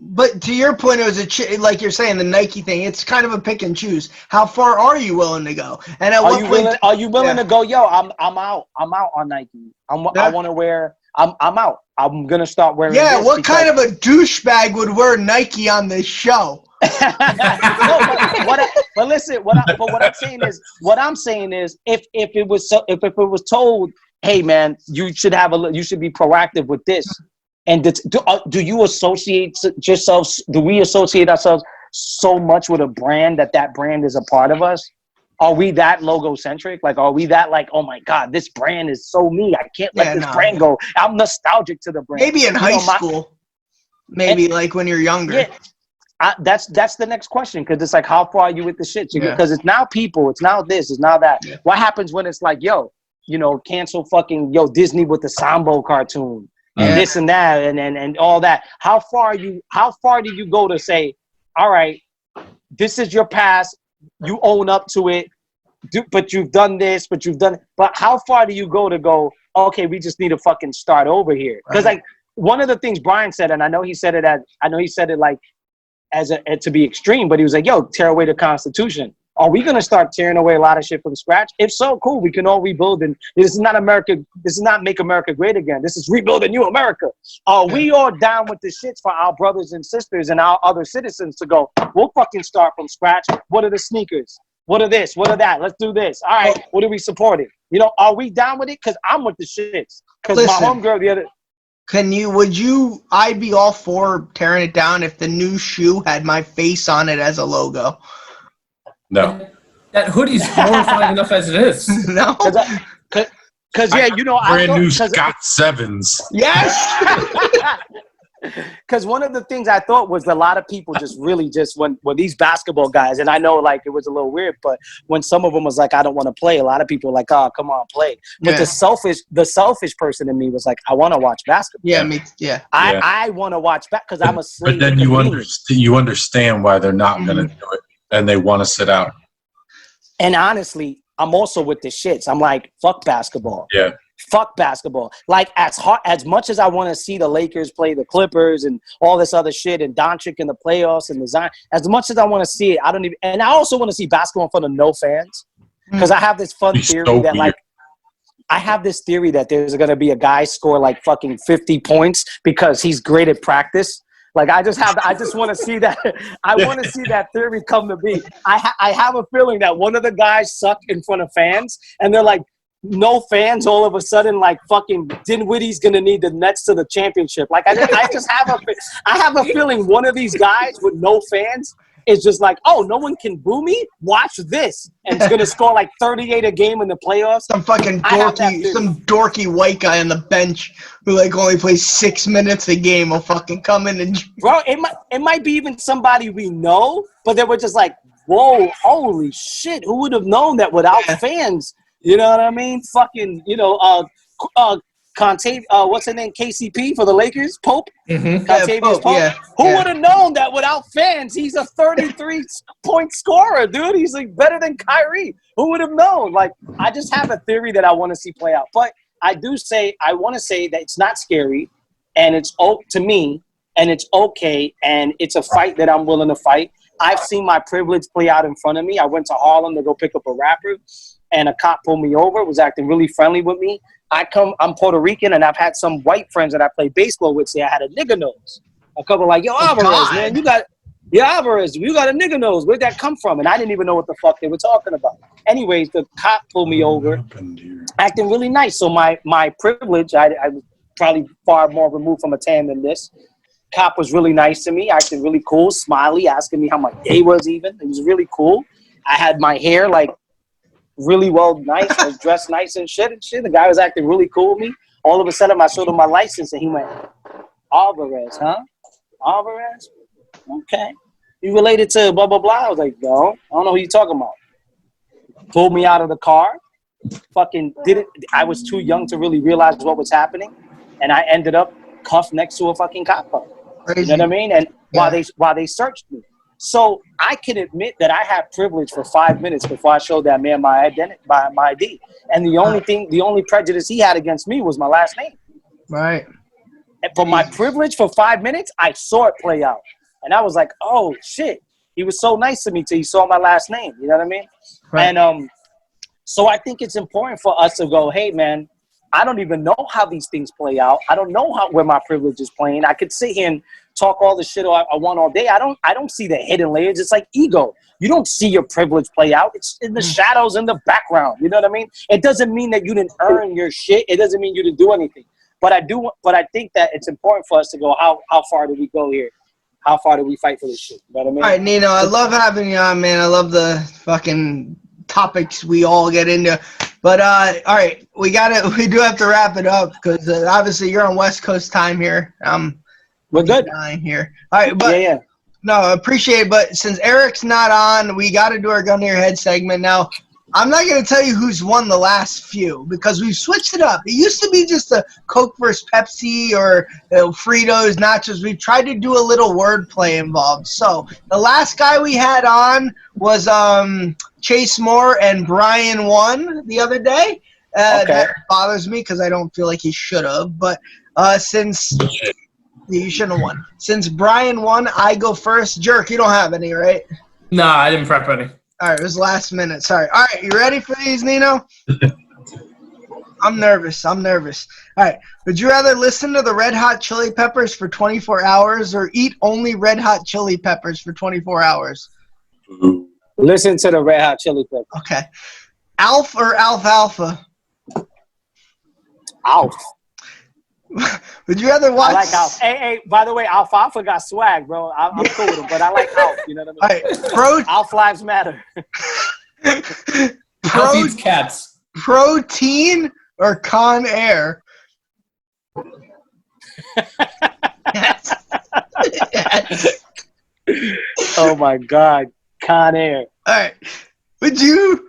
But to your point, it was like you're saying, the Nike thing. It's kind of a pick and choose. How far are you willing to go? And at what point are you willing to go? Yo, I'm out. I'm out on Nike. I want to wear. I'm out. I'm gonna start wearing. Yeah, this what kind of a douchebag would wear Nike on this show? But listen, what I'm saying is, if it was told, hey man, you should be proactive with this. And do you associate yourselves? Do we associate ourselves so much with a brand that brand is a part of us? Are we that logo centric? Like, are we that like, oh my God, this brand is so me. I can't let this brand go. I'm nostalgic to the brand. Maybe in high school. Maybe like when you're younger. Yeah, that's the next question, because it's like, how far are you with the shit? Because it's now people, it's now this, it's now that. Yeah. What happens when it's like, yo, you know, cancel fucking Disney with the Sambo cartoon? And this and that and all that. How far do you go to say, all right, this is your past, you own up to it, but you've done this, but how far do you go, okay, we just need to fucking start over here? Because like one of the things Brian said, and I know he said it like as to be extreme, but he was like, yo, tear away the Constitution. Are we going to start tearing away a lot of shit from scratch? If so, cool. We can all rebuild. And this is not America. This is not make America great again. This is rebuild a new America. Are we all down with the shits for our brothers and sisters and our other citizens to go, we'll fucking start from scratch. What are the sneakers? What are this? What are that? Let's do this. All right. What are we supporting? You know, are we down with it? Because I'm with the shits. Because my homegirl the other... I'd be all for tearing it down if the new shoe had my face on it as a logo. No. That hoodie's horrifying enough as it is. No. Because you know, brand new Scott Sevens. Yes. Because one of the things I thought was a lot of people when these basketball guys, and I know like it was a little weird, but when some of them was like, I don't want to play, a lot of people were like, oh, come on, play. But the selfish person in me was like, I want to watch basketball. Yeah, I want to watch because I'm a slave. But then you understand why they're not going to do it. And they want to sit out. And honestly, I'm also with the shits. I'm like, fuck basketball. Yeah. Fuck basketball. Like as much as I want to see the Lakers play the Clippers and all this other shit and Doncic in the playoffs and design, as much as I want to see it, and I also want to see basketball in front of no fans. Because I have this fun theory that there's going to be a guy score like fucking 50 points because he's great at practice. Like I just want to see that. I want to see that theory come to be. I have a feeling that one of the guys suck in front of fans, and they're like, no fans. All of a sudden, like fucking Dinwiddie's gonna need the Nets to the championship. Like I have a feeling one of these guys with no fans is just like, oh, no one can boo me? Watch this. And it's going to score like 38 a game in the playoffs. Some dorky white guy on the bench who like only plays 6 minutes a game will fucking come in and... Bro, it might be even somebody we know, but they were just like, whoa, holy shit, who would have known that without fans? You know what I mean? Fucking, Conte, what's her name? KCP for the Lakers? Pope? Mm-hmm. Contavious Pope? Yeah. Who would have known that without fans, he's a 33-point scorer, dude? He's like better than Kyrie. Who would have known? Like, I just have a theory that I want to see play out. But I want to say that it's not scary, and it's to me, and it's okay, and it's a fight that I'm willing to fight. I've seen my privilege play out in front of me. I went to Harlem to go pick up a rapper, and a cop pulled me over, was acting really friendly with me. I'm Puerto Rican, and I've had some white friends that I play baseball with say I had a nigger nose. A couple like, yo, Alvarez, God. man, you got a nigga nose. Where'd that come from? And I didn't even know what the fuck they were talking about. Anyways, the cop pulled me over, acting really nice. So my privilege, I was probably far more removed from a tan than this. Cop was really nice to me, acting really cool, smiley, asking me how my day was even. It was really cool. I had my hair like really nice, I was dressed nice and shit. The guy was acting really cool with me. All of a sudden, I showed him my license, and he went, Alvarez, huh? Alvarez? Okay. You related to blah, blah, blah? I was like, no, I don't know who you're talking about. Pulled me out of the car. Fucking didn't. I was too young to really realize what was happening, and I ended up cuffed next to a fucking cop car. You know what I mean? And while they searched me. So I can admit that I had privilege for 5 minutes before I showed that man my identity, my ID. And the only prejudice he had against me was my last name. Right. And for my privilege for 5 minutes, I saw it play out. And I was like, oh shit. He was so nice to me till he saw my last name. You know what I mean? Right. And so I think it's important for us to go, hey man, I don't even know how these things play out. I don't know where my privilege is playing. I could sit here and talk all the shit I want all day. I don't see the hidden layers. It's like ego. You don't see your privilege play out. It's in the shadows, in the background. You know what I mean? It doesn't mean that you didn't earn your shit. It doesn't mean you didn't do anything. But I think that it's important for us to go, how far do we go here? How far do we fight for this shit? You know what I mean? All right, Nino, I love having you on, man. I love the fucking topics we all get into. But all right, we do have to wrap it up because obviously you're on West Coast time here. We're good here. All right, but yeah. No, I appreciate it. But since Eric's not on, we got to do our gun to your head segment now. I'm not going to tell you who's won the last few because we've switched it up. It used to be just a Coke versus Pepsi or Fritos, nachos. We've tried to do a little wordplay involved. So the last guy we had on was Chase Moore, and Brian won the other day. Okay. That bothers me because I don't feel like he should have. But since he shouldn't have won. Since Brian won, I go first. Jerk, you don't have any, right? No, I didn't prep any. All right, it was last minute. Sorry. All right, you ready for these, Nino? I'm nervous. All right. Would you rather listen to the Red Hot Chili Peppers for 24 hours or eat only Red Hot Chili Peppers for 24 hours? Listen to the Red Hot Chili Peppers. Okay. Alf or alfalfa? Alf. Would you rather watch? I like Alf. Hey, by the way, alfalfa got swag, bro. I'm cool with him, but I like Alf. You know what I mean? All right. Alf lives matter. Alf eats cats. Protein or Con Air? Yes. Oh my God, Con Air. All right. Would you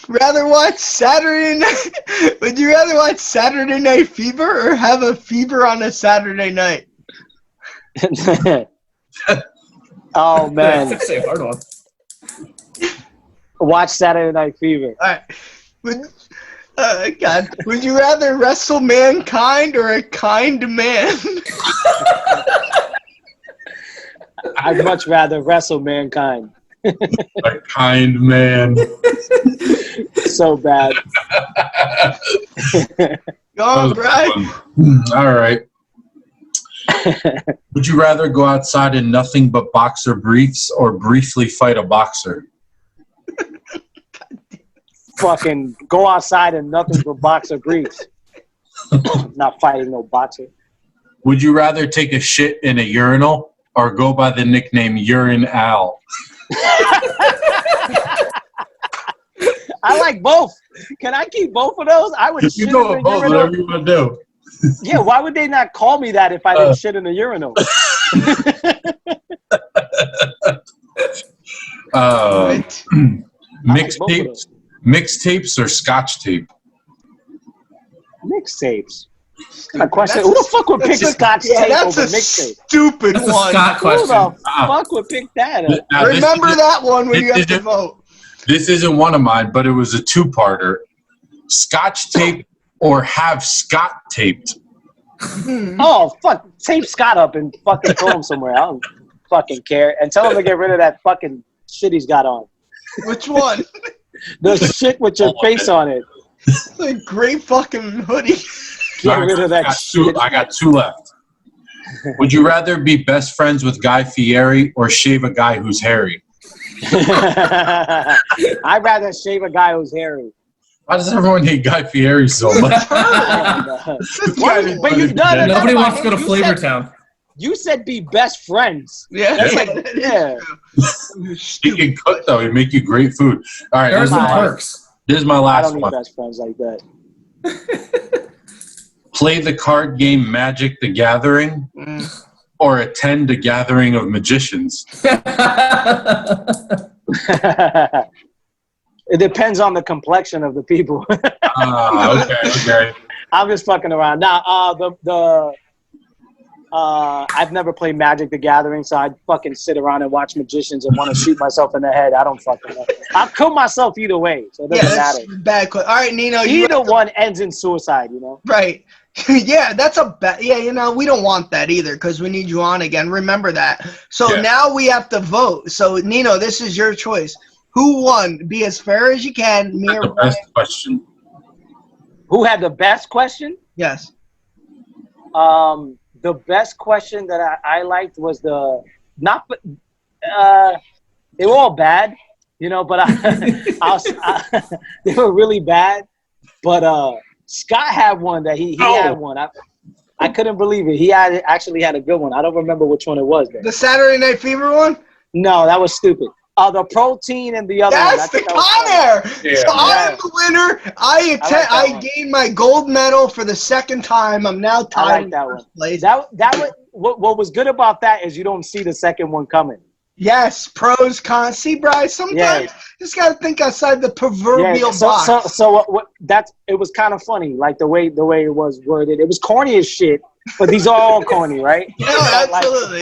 rather watch Saturday Night? Would you rather watch Saturday Night Fever or have a fever on a Saturday night? Oh man, That's a hard one. Watch Saturday Night Fever. All right. God, would you rather wrestle mankind or a kind man? I'd much rather wrestle mankind. A kind man. So bad. Go on, Brian. All right. Would you rather go outside in nothing but boxer briefs or briefly fight a boxer? Fucking go outside and nothing but boxer briefs. Not fighting no boxer. Would you rather take a shit in a urinal or go by the nickname Urine Al? I like both. Can I keep both of those? I would You shit go in with the both, urinal. whatever you want to do. Yeah, why would they not call me that if I didn't shit in the urinal? Mixtapes or Scotch tape? Mixtapes. My question: who the fuck would pick Scotch tape over mixtape? Stupid That's a one. Scott Who the question. fuck would pick that up? Now, Remember that one when you have to vote. This isn't one of mine, but it was a two-parter. Scotch tape or have Scott taped? Oh, fuck. Tape Scott up and fucking throw him somewhere. I don't fucking care. And tell him to get rid of that fucking shit he's got on. Which one? The shit with your face on it. The great fucking hoodie. Get rid of that shit. I got two left. Would you rather be best friends with Guy Fieri or shave a guy who's hairy? I'd rather shave a guy who's hairy. Why does everyone hate Guy Fieri so much? Nobody wants to go to Flavor Town. You said be best friends. Yeah. That's like, yeah. He can cook, though. He'd make you great food. All right. There's some perks. Here's my I last don't need one. best friends like that. Play the card game Magic the Gathering or attend a gathering of magicians. It depends on the complexion of the people. Okay. I'm just fucking around. Now, I've never played Magic the Gathering, so I'd fucking sit around and watch magicians and want to shoot myself in the head. I don't fucking know. I'll kill myself either way, so it doesn't matter. Bad. All right, Nino. Either one ends in suicide, you know? Right. Yeah, that's a bad. Yeah, you know, we don't want that either because we need you on again. Remember that. So now we have to vote. So, Nino, this is your choice. Who won? Be as fair as you can. Me or Best question. Who had the best question? Yes. The best question that I liked was they were all bad, you know, but they were really bad. But Scott had one that he had one. I couldn't believe it. He actually had a good one. I don't remember which one it was, though. The Saturday Night Fever one? No, that was stupid. The protein and the other one. That's the Con Air. Yeah. So I'm the winner. I gained my gold medal for the second time. I'm now tied in first place. That was what was good about that is you don't see the second one coming. Yes, pros, cons. See, Bryce, sometimes you just got to think outside the proverbial box. It was kind of funny, like the way it was worded. It was corny as shit, but these are all corny, right? Yeah, absolutely,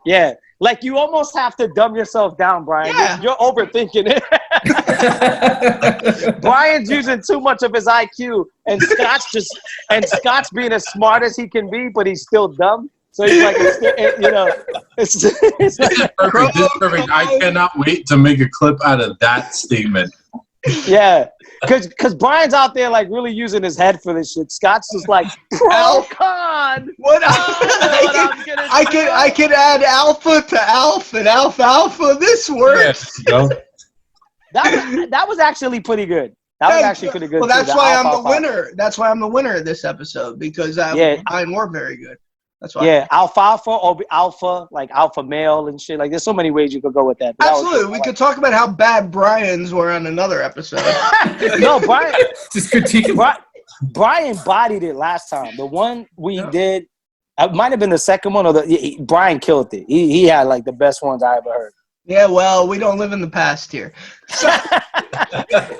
Yeah. Like, you almost have to dumb yourself down, Brian. Yeah. You're overthinking it. Brian's using too much of his IQ, and Scott's being as smart as he can be, but he's still dumb. So he's like, it's like, This is perfect. I cannot wait to make a clip out of that statement. Yeah, because Brian's out there like really using his head for this shit. Scott's just like pro con. I could add alpha to alpha and alpha. This works. Yes, That was actually pretty good. That was actually pretty good. Well, that's why I'm the winner. That's why I'm the winner of this episode because mine were very good. That's why. Yeah, alfalfa or alpha, like alpha male and shit. Like, there's so many ways you could go with that. Absolutely. We could talk about how bad Brian's were on another episode. No, Brian. Just critiquing. Brian bodied it last time. The one we did, it might have been the second one, or Brian killed it. He had like the best ones I ever heard. Yeah, well, we don't live in the past here. So,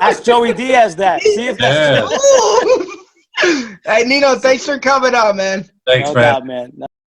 ask Joey Diaz that. See if that's Hey, Nino, thanks for coming on, man. Thanks, no man. doubt, man.